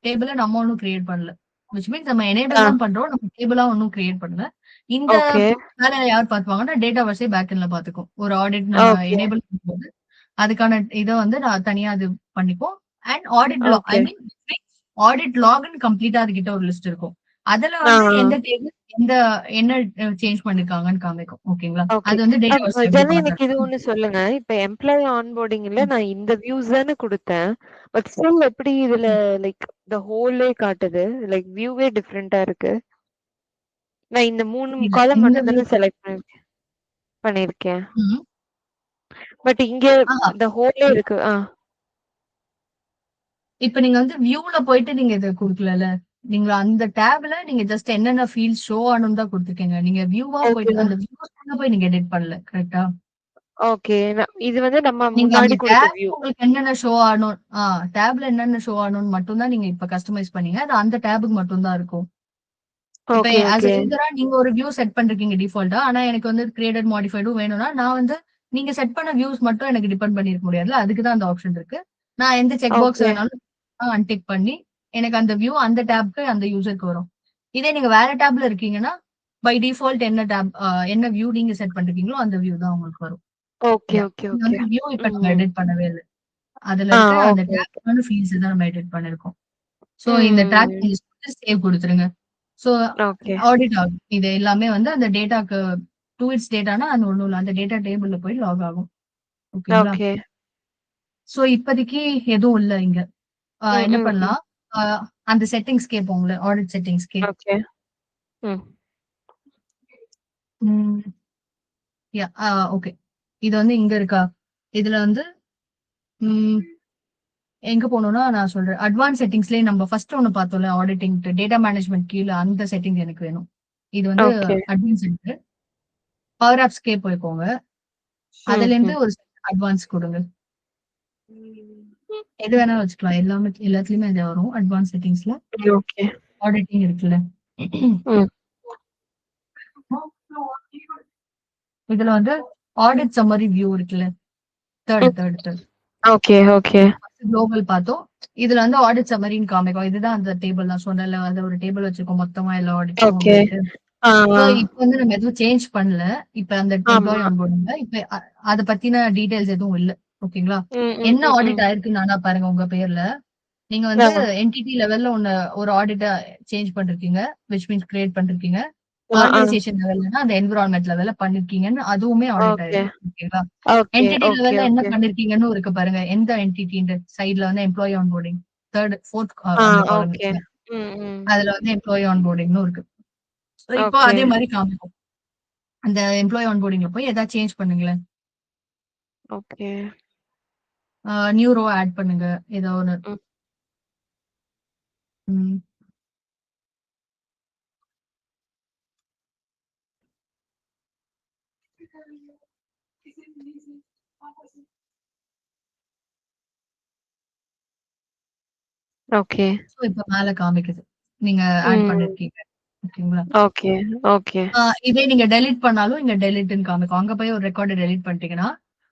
டேபிள நம்ம ஒண்ணும் கிரியேட் பண்ணல. விச் மீன்ஸ் நம்ம எனேபிள் ஆ. தான் பண்றோம். நம்ம டேபிளா ஒண்ணும் கிரியேட் பண்ணல. இந்த ஓகே. வேலைய யார் பார்த்துப்பாங்கன்னா, டேட்டா வர்ஸே பேக்எண்ட்ல பார்த்துக்கும். ஒரு ஆடிட் நம்ம ஓகே. எனேபிள் பண்ணும்போது, அதுக்கான இத வந்து நான் தனியா அது பண்ணிப்போம். And audit I okay. Mean audit லாக்ன்னு கம்ப்ளீட்டா அதுகிட்ட ஒரு லிஸ்ட் இருக்கும். அதுல ஆ. வந்து எந்த டேபிள் எந்த என்ன சேஞ்ச் பண்ணிருக்காங்கன்னு காமிக்கும். ஓகேங்களா? ஓகே. அது வந்து டேட்டா வர்ஸ்ல எப்படி ஜெனி எனக்கு இது பார்க்கறது? ஒண்ணு சொல்லுங்க. இப்ப எம்ப்ளாயி ஆன்போர்டிங்ல நான் இந்த வியூஸ் தானே குடுத்தேன். பட் ஸ்டில் எப்படி இதுல லைக் ஹோலே காட்டுது? லைக் வியூவே டிஃபரெண்ட்டா இருக்கு. நான் இந்த 3 இல்ல காலம் இந்த மட்டும் வியூ தானே செலக்ட் பண்ணிருக்கேன். ம். பட் இங்க ஆஹா. ஹோலே இருக்கு. ஆ. இப்ப நீங்க வந்து வியூல போயிட்டு நீங்க இத குடுக்கலல்ல. நீங்க அந்த டேப்ல நீங்க ஜஸ்ட் என்னென்ன ஃபீல்ட்ஸ் ஷோ ஆகணும்னு தான் குடுத்துருக்கீங்க. நீங்க வியூவா ஓகே. போயிட்டு அந்த வியூஸ்க்குள்ள போய் நீங்க எடிட் பண்ணல. கரெக்ட்டா? ஓகே. இது வந்து நம்ம நீங்க அந்த முன்னாடி குடுத்த டேப் வியூ. உங்களுக்கு என்னென்ன ஷோ ஆகணும் டேப்ல என்னென்ன ஷோ ஆகணும்னு மட்டும் தான் நீங்க இப்ப கஸ்டமைஸ் பண்ணீங்க. அது அந்த டேப்க்கு மட்டும் தான் இருக்கும். இப்ப ஓகே, ஆஸ் அ ஓகே. யூசரா நீங்க ஒரு வியூ செட் பண்றீங்க டிஃபால்ட்டா. ஆனா எனக்கு வந்து கிரியேட்டட் மாடிஃபைடும் வேணும்னா, நான் வந்து நீங்க செட் பண்ண வியூஸ் மட்டும் எனக்கு டிபெண்ட் பண்ணியிருக்க முடியாதுல்ல. அதுக்கு தான் அந்த ஆப்ஷன் இருக்கு. நான் எந்த செக் பாக்ஸ் ஓகே. வேணாலும் அன்டிக் பண்ணி, எனக்கு அந்த வியூ அந்த டேப்க்கு அந்த யூசருக்கு வரும். இதே நீங்க வேற டேப்ல இருக்கீங்கன்னா, பை டிஃபால்ட் என்ன டேப் என்ன வியூ நீங்க செட் பண்ணிருக்கீங்களோ, அந்த வியூ தான் உங்களுக்கு வரும். ஓகே, ஓகே, இங்க ஓகே. வந்து வியூ இப்ப நம்ம ம். எடிட் பண்ணவே இல்ல. அதுல ஆ. இருக்க அந்த ஓகே, ஓகே. டேப்க்கான ஃபீல்ட்ஸ் தான் நம்ம எடிட் பண்ணிருக்கோம். சோ இந்த ட்ராக் ம். சேவ் குடுத்துருங்க. So okay. ஆடிட் ஆகும். இது எல்லாமே வந்து அந்த டேட்டாக்கு டூ இட்ஸ் டேட்டானா அது ஒண்ணும் இல்ல. அந்த டேட்டா டேபிள்ல போய் லாக் ஆகும். ஓகேங்களா? ஓகே. சோ இப்போதைக்கு எதுவும் இல்ல இங்க. ம், என்ன ம், ம். பண்ணலாம்? அ அந்த செட்டிங்ஸ் கேட்போம்ல, ஆடிட் செட்டிங்ஸ்க்கே. ஓகே. ம். ம். ஓகே. இது வந்து இங்க இருக்கா? இதுல வந்து ம் எங்க போணும்னா நான் சொல்றேன். அட்வான்ஸ் செட்டிங்ஸ்லயே நம்ம ஃபர்ஸ்ட் ஒண்ணு பார்த்தோம்ல ஆடிட்டிங்க்கு டேட்டா மேனேஜ்மென்ட் கீழ அந்த செட்டிங் எனக்கு வேணும். இது வந்து ஓகே. Admin centre. பவர் ஆப்ஸ்க்கே போய்க்கோங்க. ம், அதுலேருந்து ம். ஒரு அட்வான்ஸ் குடுங்க. ம். எது வேணாலும் வச்சுக்கலாம். எல்லாத்துலயுமே இது வரும். அட்வான்ஸ் செட்டிங்ஸ்ல. ஓகே. ஆடிட்டிங் இருக்குல்ல. ம். இதுல வந்து ஆடிட் சம்மரி வியூ இருக்குல்ல. ம். தேர்ட். Okay, okay. குளோபல் பார்த்தோம். இதுல வந்து ஆடிட் சம்மரின்னு காமிக்கும். இதுதான் அந்த டேபிள் நான் சொன்னேன்ல. அது ஒரு டேபிள் வச்சிருக்கோம் மொத்தமா எல்லா ஆடிட்ஸும் ஓகே. அப்படின்ட்டு. ஆ, சோ ஆ. இப்ப வந்து நம்ம எதுவும் சேஞ்ச் பண்ணல. இப்ப அந்த ஆமா. எம்ப்ளாயி ஆன்போர்டிங்ல இப்ப அத பத்தின டீடைல்ஸ் எதுவும் இல்ல. ஓகேங்களா? ம், ம், என்ன ம், ம். ஆடிட் ஆயிருக்குன்னு ஆனா பாருங்க உங்க பேர்ல. நீங்க வந்து ஆ. என்டிட்டி லெவல்ல ஒரு ஆடிட்ட சேஞ்ச் பண்ணிருக்கீங்க. விச் மீன்ஸ் கிரியேட் பண்ணிருக்கீங்க. ஆ, ஆ. ஆர்கனைசேஷன் லெவல்லனா அந்த என்விரான்மென்ட் லெவல்ல பண்ணிருக்கீங்கன்னு அதுவுமே ஆடிட் ஓகே. ஆயிருக்கு. ஓகேங்களா? ஓகே, என்டிட்டி ஓகே, லெவல்ல என்ன ஓகே. பண்ணிருக்கீங்கன்னு இருக்கு பாருங்க. எந்த என்டிட்டின்ற சைடுல வந்து எம்ப்ளாயி ஆன்போர்டிங். ஃபோர்த் ஆ, அந்த காலம் ஓகே. இருக்குல்ல. ம், ம். அதுல வந்து எம்ப்ளாயி ஆன்போர்டிங்னு இருக்கு. சோ இப்போ ஓகே. அதே மாரி காமிக்கும். அந்த எம்ப்ளாயி ஆன்போர்டிங்ல போய் ஏதாவது சேஞ்ச் பண்ணுங்களேன். ஓகே. நியூ ரோ ஆட் பண்ணுங்க. ஏதோ ஒண்ணு. ம். ம். ஓகே. சோ இப்ப மேல காமிக்குது. நீங்க ஆட் ம். பண்ணிருக்கீங்க. ஓகேங்களா? Okay, okay. இதே நீங்க டெலீட் பண்ணாலும் இங்க டெலீட்ன்னு காமிக்கும். அங்க போய் ஒரு ரெக்கார்ட டெலீட் பண்ணிட்டீங்கன்னா,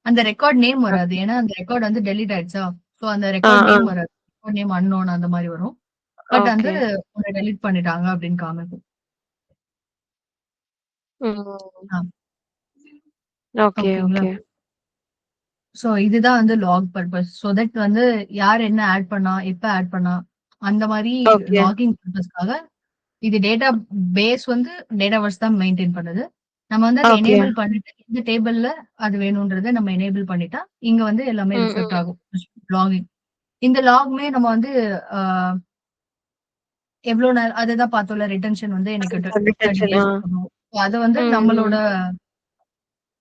அந்த ரெக்கார்ட் நேம் வராது. ஏன்னா அந்த ரெக்கார்ட் வந்து டெலீட் ஆயிடுச்சா? சோ அந்த ஆ, ரெக்கார்ட் ஆ. நேம் வராது. ரெக்கார்ட் நேம் அன்னோன் அந்த மாரி வரும். பட் வந்து ஓகே. உன்ன டெலீட் பண்ணிட்டாங்க அப்படின்னு காமிக்கும். ம். ஆ ஓகே, ஓகேங்களா? ஓகே. சோ இதுதான் வந்து லாக் பர்ப்பஸ். சோ தட் வந்து யார் என்ன ஆட் பண்ணா, எப்ப ஆட் பண்ணா, அந்த மாரி ஓகே. லாகிங் பர்ப்பஸ்க்காக இது டேட்டா பேஸ் வந்து டேட்டாவர்ஸ் தான் மெயின்டெயின் பண்ணுது. நம்ம வந்து அத ஓகே. எனேபிள் பண்ணிட்டு இந்த டேபிள்ல அது வேணும்ன்றத நம்ம எனேபிள் பண்ணிட்டா, இங்க வந்து எல்லாமே ம், ரிஃப்ளெக்ட் ம். ஆகும். லாகிங். இந்த லாகுமே நம்ம வந்து அ எவ்ளோ நேரம் அதுதான் பார்த்தோம்ல ரிட்டன்ஷன் வந்து எனக்கு 30 ரிட்டன்ஷன். ஆ. டேஸ் பண்ணணும். அத வந்து ம், நம்மளோட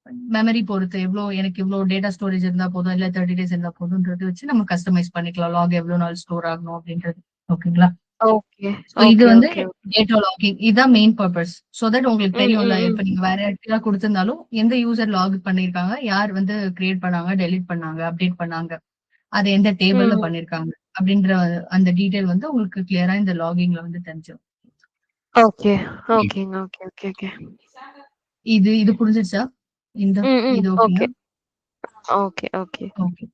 ம். மெமரி பொறுத்து எனக்கு இவ்வளவு டேட்டா ஸ்டோரேஜ் இருந்தா போதும், இல்ல 30 days இருந்தா போதும்ன்றது வச்சு நம்ம கஸ்டமைஸ் பண்ணிக்கலாம். லாக் எவ்வளவு நாள் ஸ்டோர் ஆகணும் அப்படின்றது. ஓகேங்களா? ஓகே. சோ இது ஓகே, வந்து ஓகே. Data logging. இதுதான் மெயின் பர்பஸ். சோ தட் உங்களுக்கு ம், தெரியும்ல, ம், ம். இப்ப நீங்க வேற இடத்துல கொடுத்திருந்தாலும் எந்த யூசர் லாக் பண்ணிருக்காங்க, யார் வந்து கிரியேட் பண்ணாங்க, டெலீட் பண்ணாங்க, அப்டேட் பண்ணாங்க, அது எந்த டேபிள்ல ம். பண்ணிருக்காங்க அப்படின்ற அந்த டீடைல் வந்து உங்களுக்கு கிளியரா இந்த லாகிங்ல வந்து தெரிஞ்சிடும். ஓகே. ஓகேங்க. Okay, okay, okay. இது புரிஞ்சிருச்சா? இந்த ம், ம். இது ஓகேயா? Okay. Okay, okay. Okay.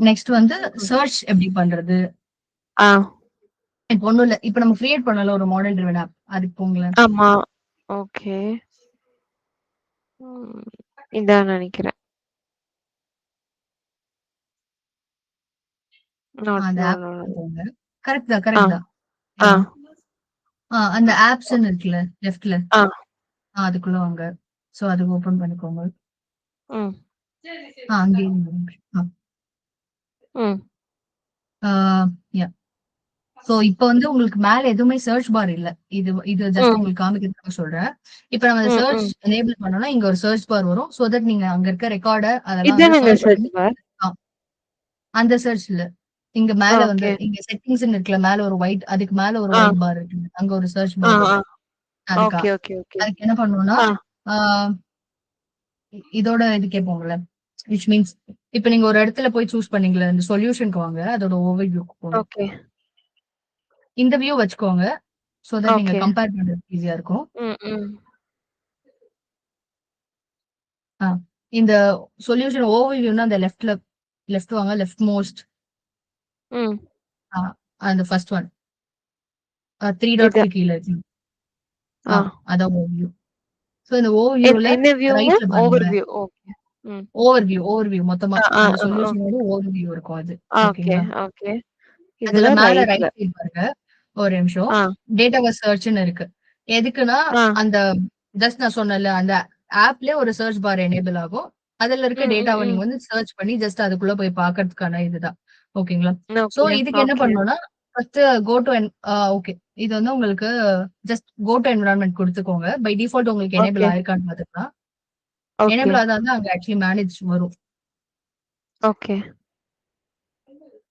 Next வந்து ம். சர்ச் எப்படி பண்றது? ஆ. இப்ப ஒண்ணும் இல்ல. இப்ப நம்ம கிரியேட் பண்ணல ஒரு மாடல் ட்ரிவன் ஆப். அதுக்கு போங்களேன். ஆமா. ஓகே. ம். இதான் நெனைக்கிறேன். நாட் அந்த நோ, ஆப் நோ, நோ. போங்க. கரெக்ட் தான், ஆ, கரெக்ட் தான். ஆ, அந்த ஆப்ஸ்ன்னு இருக்குல்ல லெஃப்ட்ல, ஆ. அதுக்குள்ள வாங்க. சோ அது ஓபன் பண்ணிக்கோங்க. ம், அங்கேயே இருங்க. ம், யா. சோ இப்ப வந்து உங்களுக்கு மேல எதுவுமே சர்ச் பார் இல்ல. இது ஜஸ்ட் ம், உங்களுக்கு காமிக்கிறதுக்காக சொல்றேன். இப்ப நம்ம ம், சர்ச் ம். எனேபிள் பண்ணோம்னா இங்க ஒரு சர்ச் பார் வரும். சோ தட் நீங்க அங்க இருக்க ரெக்கார்ட அதெல்லாம் வந்து இதானங்க சர்ச் சர்ச் பண்ணி பார்? ஆ, அந்த சர்ச் இல்ல. இங்க மேல வந்து ஓகே. இங்க செட்டிங்ஸ்ன்னு இருக்குல்ல, மேல ஒரு ஒயிட், அதுக்கு மேல ஒரு ஆ, ஒயிட் பார் இருக்கு. அங்க ஒரு சர்ச் ஆ, பார் ஆ. வரும். அதுக்கா ஓகே, ஓகே, ஓகே. அதுக்கு என்ன பண்ணணும்னா, ஆ, ஆ, இதோட இதுக்கே போங்கல. விச் மீன்ஸ் இப்ப நீங்க ஒரு இடத்துல போய் சூஸ் பண்ணீங்கல்ல, இந்த சொல்யூஷனுக்கு வாங்க. அதோட ஓவர்வியூக்கு போங்க. ஓகே, இந்த வியூ வச்சுக்கோங்க. சோ தட் நீங்க ஓகே. கம்பேர் பண்றதுக்கு ஈஸியா இருக்கும். ம், ம், ஆ, இந்த சொல்யூஷன் ஓவர்வியூன்னா அந்த லெஃப்ட் வாங்க. Left most. ம். ஆ, அந்த ஃபர்ஸ்ட் ஒன். 3 இது. டாட்ஸ்க்கு கீழ இருக்கு. ஆ. அதான் ஓவர்வியூ. சோ இந்த ஓவர்வியூல என்ன வியூங்க? ரைட்ல பாருங்களேன். ஓவர்வியூ. ஓகே. ம். ஓவர்வியூ மொத்தமா ஆ, ஆ, அந்த ஆ, ஆ. சொல்யூஷனோட ஓவர்வியூ இருக்கும் அது. ஓகே, ஓகேங்களா? ஓகே. அதுல இதுல மேல ரைட்ல. ரைட் சைடு பாருங்க. ஒரு நிமிஷம். ஆ, டேட்டாவ சர்ச்ன்னு இருக்கு. எதுக்குன்னா, ஆ. அந்த ஜஸ்ட் நான் சொன்னேன்ல, அந்த ஆப்லயே ஒரு சர்ச் பார் எனேபிள் ஆகும். அதுல இருக்க ம், ம், டேட்டாவ ம். நீங்க வந்து சர்ச் பண்ணி ஜஸ்ட் அதுக்குள்ள போய் பார்க்கறதுக்கான இதுதான். ஓகேங்களா? சோ ஓகே, இதுக்கு என்ன ஓகே, பண்ணணும்னா, ஃபர்ஸ்ட் கோ டூ ஓகே. இது வந்து உங்களுக்கு ஜஸ்ட் கோ டூ என்விரான்மென்ட் குடுத்துக்கோங்க. பை டிஃபால்ட் உங்களுக்கு எனேபிள் ஓகே, ஆயிருக்கான்னு பார்த்துக்கலாம். ஓகே, எனேபிள் ஆகாதா அங்க ஆக்சுவலி மேனேஜ் வரும். ஓகே.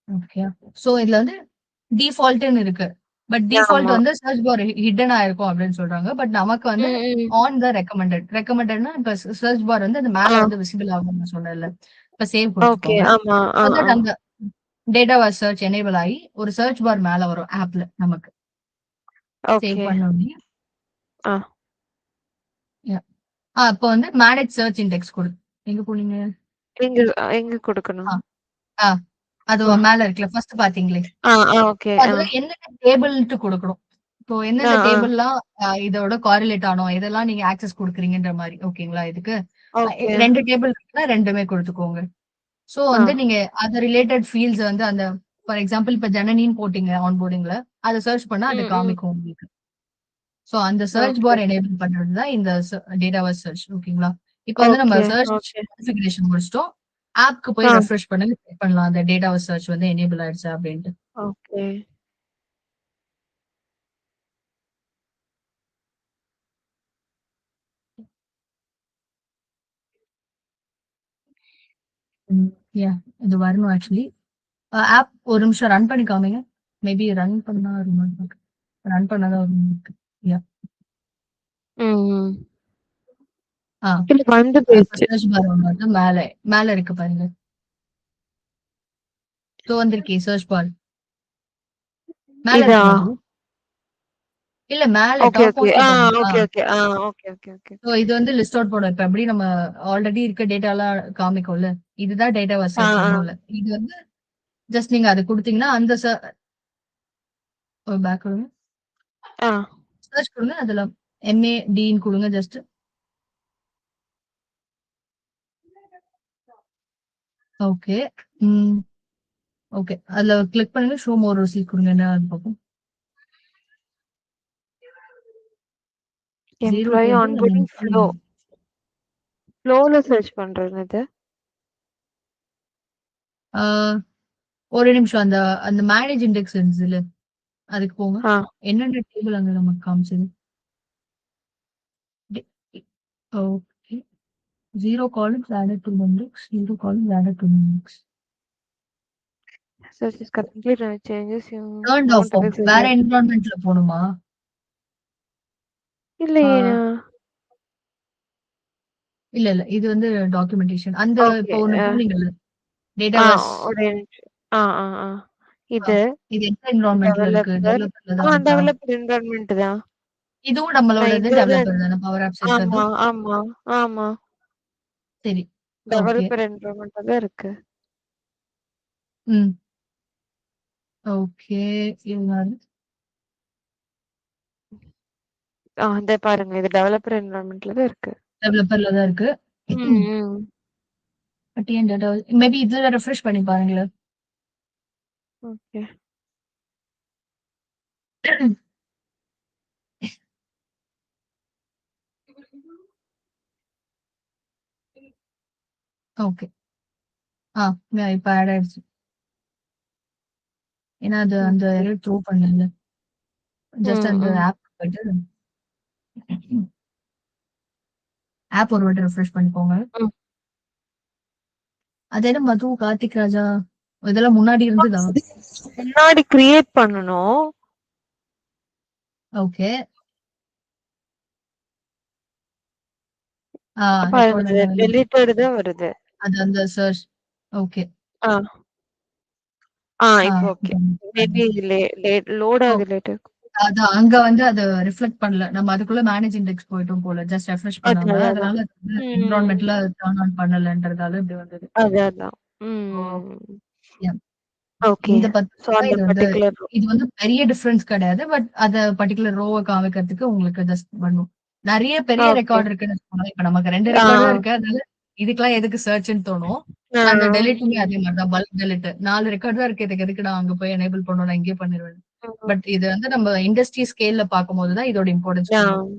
ஓகே. சோ இதுல வந்து டிஃபால்ட்ன்னு இருக்கு. பட் டிஃபால்ட் ஆமா. வந்து சர்ச் பார் ஹிட்டனா இருக்கும் அப்படின்னு சொல்றாங்க. பட் நமக்கு வந்து ம், ம். On the recommended. ரெக்கமெண்டட்னா இப்ப சர்ச் பார் வந்து அது மேல ஆ. வந்து விசிபிள் ஆகும்னு நான் சொன்னேன்ல. இப்ப சேவ் ஓகே. குடுத்துக்கோங்க. ஆமா. ஆ, சோ ஆ. தட் அந்த டேட்டாவ சர்ச் எனேபிள் ஆகி ஒரு சர்ச் பார் மேல வரும் ஆப்ல நமக்கு. Save okay. பண்ணோனே ஆ. அப்ப வந்து மேனேஜ் சர்ச் இண்டெக்ஸ் எங்க போனீங்க? எங்க எங்க குடுக்கணும்? ஆ, ஆ. அது ஆ. மேல இருக்குல்ல. ஃபர்ஸ்ட் பாத்தீங்களே. ஆ, ஆ. ஓகே. ஆ. அதுல என்னென்ன டேபிள்ன்ட்டு குடுக்கணும். இப்போ ஆ, எந்தெந்த ஆ. டேபிள்லாம் இதோட காரிலேட் ஆனோம், இதெல்லாம் நீங்க ஆக்சஸ் குடுக்குறீங்கன்ற மாரி. ஓகேங்களா இதுக்கு? ஓகே. 2 டேபிள் இருக்குன்னா 2மே குடுத்துக்கோங்க. சோ ஆ. வந்து நீங்க அது ரிலேட்டட் ஃபீல்ட்ஸ் வந்து அந்த ஃபார் எக்ஸாம்பிள் இப்ப ஜனனின்னு போட்டீங்க ஆன்போர்டிங்ல. அத சர்ச் பண்ணா அது ம், ம். காமிக்கும் உங்களுக்கு. சோ அந்த சர்ச் ஓகே. பார் எனேபிள் பண்றது தான் இந்த டேட்டாவஸ் சர்ச். ஓகேங்களா? இப்ப வந்து நம்ம ஓகே, சர்ச் ஓகே. கான்ஃபிகரேஷன் முடிச்சிட்டோம். ஆப்க்கு போய் ஆ. ரெஃப்ரெஷ் பண்ணுங்க. செக் பண்ணலாம் அந்த டேட்டாவஸ் சர்ச் வந்து எனேபிள் ஆயிடுச்சா அப்டின்ட்டு. ஓகே. ம். யாஹ்! இது வரணும் ஆக்சுவலி. ஆப் ஒரு நிமிஷம் ரன் பண்ணி காமிங்க. மேபி ரன் பண்ணா ரன் பண்ணா தான் வரும் உங்களுக்கு. யாஹ்! ம், ம். ஆ. இல்ல வந்து இப்ப போயிருச்சு. சர்ச் பார் ஒண்ணு வந்து மேல மேல இருக்கு பாருங்க. இதோ வந்திருக்கே சர்ச் பார். மேல இதா? இருக்குல்ல அது? இல்ல மேல ஓகே, டாப் ஓகே. மோஸ்ட்ல ஆ, பாருங்க. Okay, okay. ஆ, okay, okay, okay, so okay. இது வந்து லிஸ்ட் அவுட் பண்ணும். இப்ப எப்படி நம்ம ஆல்ரெடி இருக்க டேட்டாலாம் காமிக்கும்ல. இதுதான் டேட்டாவ ஆ, சர்ச் ஆ. ஒண்ணும் இல்ல. இது வந்து ஜஸ்ட் நீங்க அத குடுத்தீங்கன்னா அந்த பேக் கொடுங்க. ஆ. சர்ச் கொடுங்க. அதுல MADன்னு குடுங்க ஜஸ்ட். ஓகே. ம். ஓகே. அதுல கிளிக் பண்ணுங்க. ஷோ மோர் ரிசல்ட் குடுங்க. என்ன பார்ப்போம். 0 employee table and onboarding flow. Including ஃப்ளோல சர்ச் பண்றது இது. ஆ, ஒரு நிமிஷம். அந்த அந்த மேனேஜ் இண்டெக்ஸ் இருந்துச்சுல்ல, அதுக்கு போங்க. ஆ. என்னென்ன டேபிள் அங்க நமக்கு காமிச்சது? Day okay. 0 columns added to Mendix, 0 columns added to Mendix. Search is complete changes you Turned off. won't affect வேற the என்விரான்மெண்ட்ல போணுமா? இல்லையே இல்ல இல்ல இது வந்து டாக்குமெண்டேஷன். அந்த ஓகே இப்போ ஒண்ணு போனீங்கல்ல டேட்டாபேஸ். ஒரு ஆ ஆ ஆ இது இது எந்த என்விரான்மெண்ட்ல இருக்கு? டெவலப்பர் டெவலப்பர்ல தான் இருக்கா? டெவலப்பர் என்விரான்மெண்ட் தான். இதுவும் நான் நம்மளோடது இந்த டெவலப்பர் தானே பவர் ஆப்ஸ் இருக்கிறது. ஆமா ஆமா ஆமா சரி. ஓகே. டெவலப்பர் என்விரான்மெண்ட் தான் இருக்கு. ம். ஓகே. இருந்தாலும் இந்த பாருங்க இது டெவலப்பர் என்விரான்மெண்ட்ல தான் இருக்கு. டெவலப்பர்ல தான் இருக்கு. டிஎன் டேட்டா மேபி இதுல ரெஃப்ரெஷ் பண்ணி பாருங்களேன். ஓகே. ஓகே. இப்ப ஆட் ஆயிடுச்சு. ஏன்னா அது அந்த எரர் த்ரோ பண்ணல. ஜஸ்ட் அந்த ஆப் போயிட்டு ஆப் ஒரு வாட்டி ரெஃப்ரெஷ் பண்ணிக்கோங்க. அது என்ன மது, கார்த்திக் ராஜா இதெல்லாம் முன்னாடி இருந்ததா? முன்னாடி கிரியேட் பண்ணனும். ஓகே. பாருங்க டெலீட்டட் தான் வருது. அது அந்த சர்ச். ஓகே. இப்போ ஓகே. மேபி லோட் ஆகுது லேட். அதான் அங்க வந்து அது ரிஃப்ளெக்ட் பண்ணல. நம்ம அதுக்குள்ள மேனேஜ் இண்டெக்ஸ் போயிட்டோம் போல. ஜஸ்ட் ரெஃப்ரெஷ் பண்ணாம. அதனால என்விரான்மென்ட்ல டர்ன் ஆன் பண்ணலன்றதால இப்படி வந்தது. அதான். ஓகே. இந்த சோ அந்த பர்టిక్యులர் இது வந்து பெரிய டிஃபரன்ஸ் கிடையாது. பட் அத பர்టిక్యులர் ரோவை காமிக்கிறதுக்கு உங்களுக்கு ஜஸ்ட் பண்ணும். நிறைய பெரிய ரெக்கார்ட் இருக்குன்னு வச்சுக்கோங்களேன். இப்ப நமக்கு 2 ரெக்கார்ட் தான் இருக்கு. அதனால இதுக்கெல்லாம் எதுக்கு சர்ச்னு தோணும். அந்த டெலிட்டுமே அதே மாதிரிதான். பல்க் டெலிட் 4 ரெக்கார்ட் தான் இருக்கு. இதுக்கு எதுக்கு நான் அங்க போய் எனேபிள் பண்ணணும், நான் இங்கேயே பண்ணிடுவேன். பட் இது வந்து நம்ம இண்டஸ்ட்ரி ஸ்கேல்ல பார்க்கும்போது தான் இதோட இம்பார்ட்டன்ஸ் புரியும்.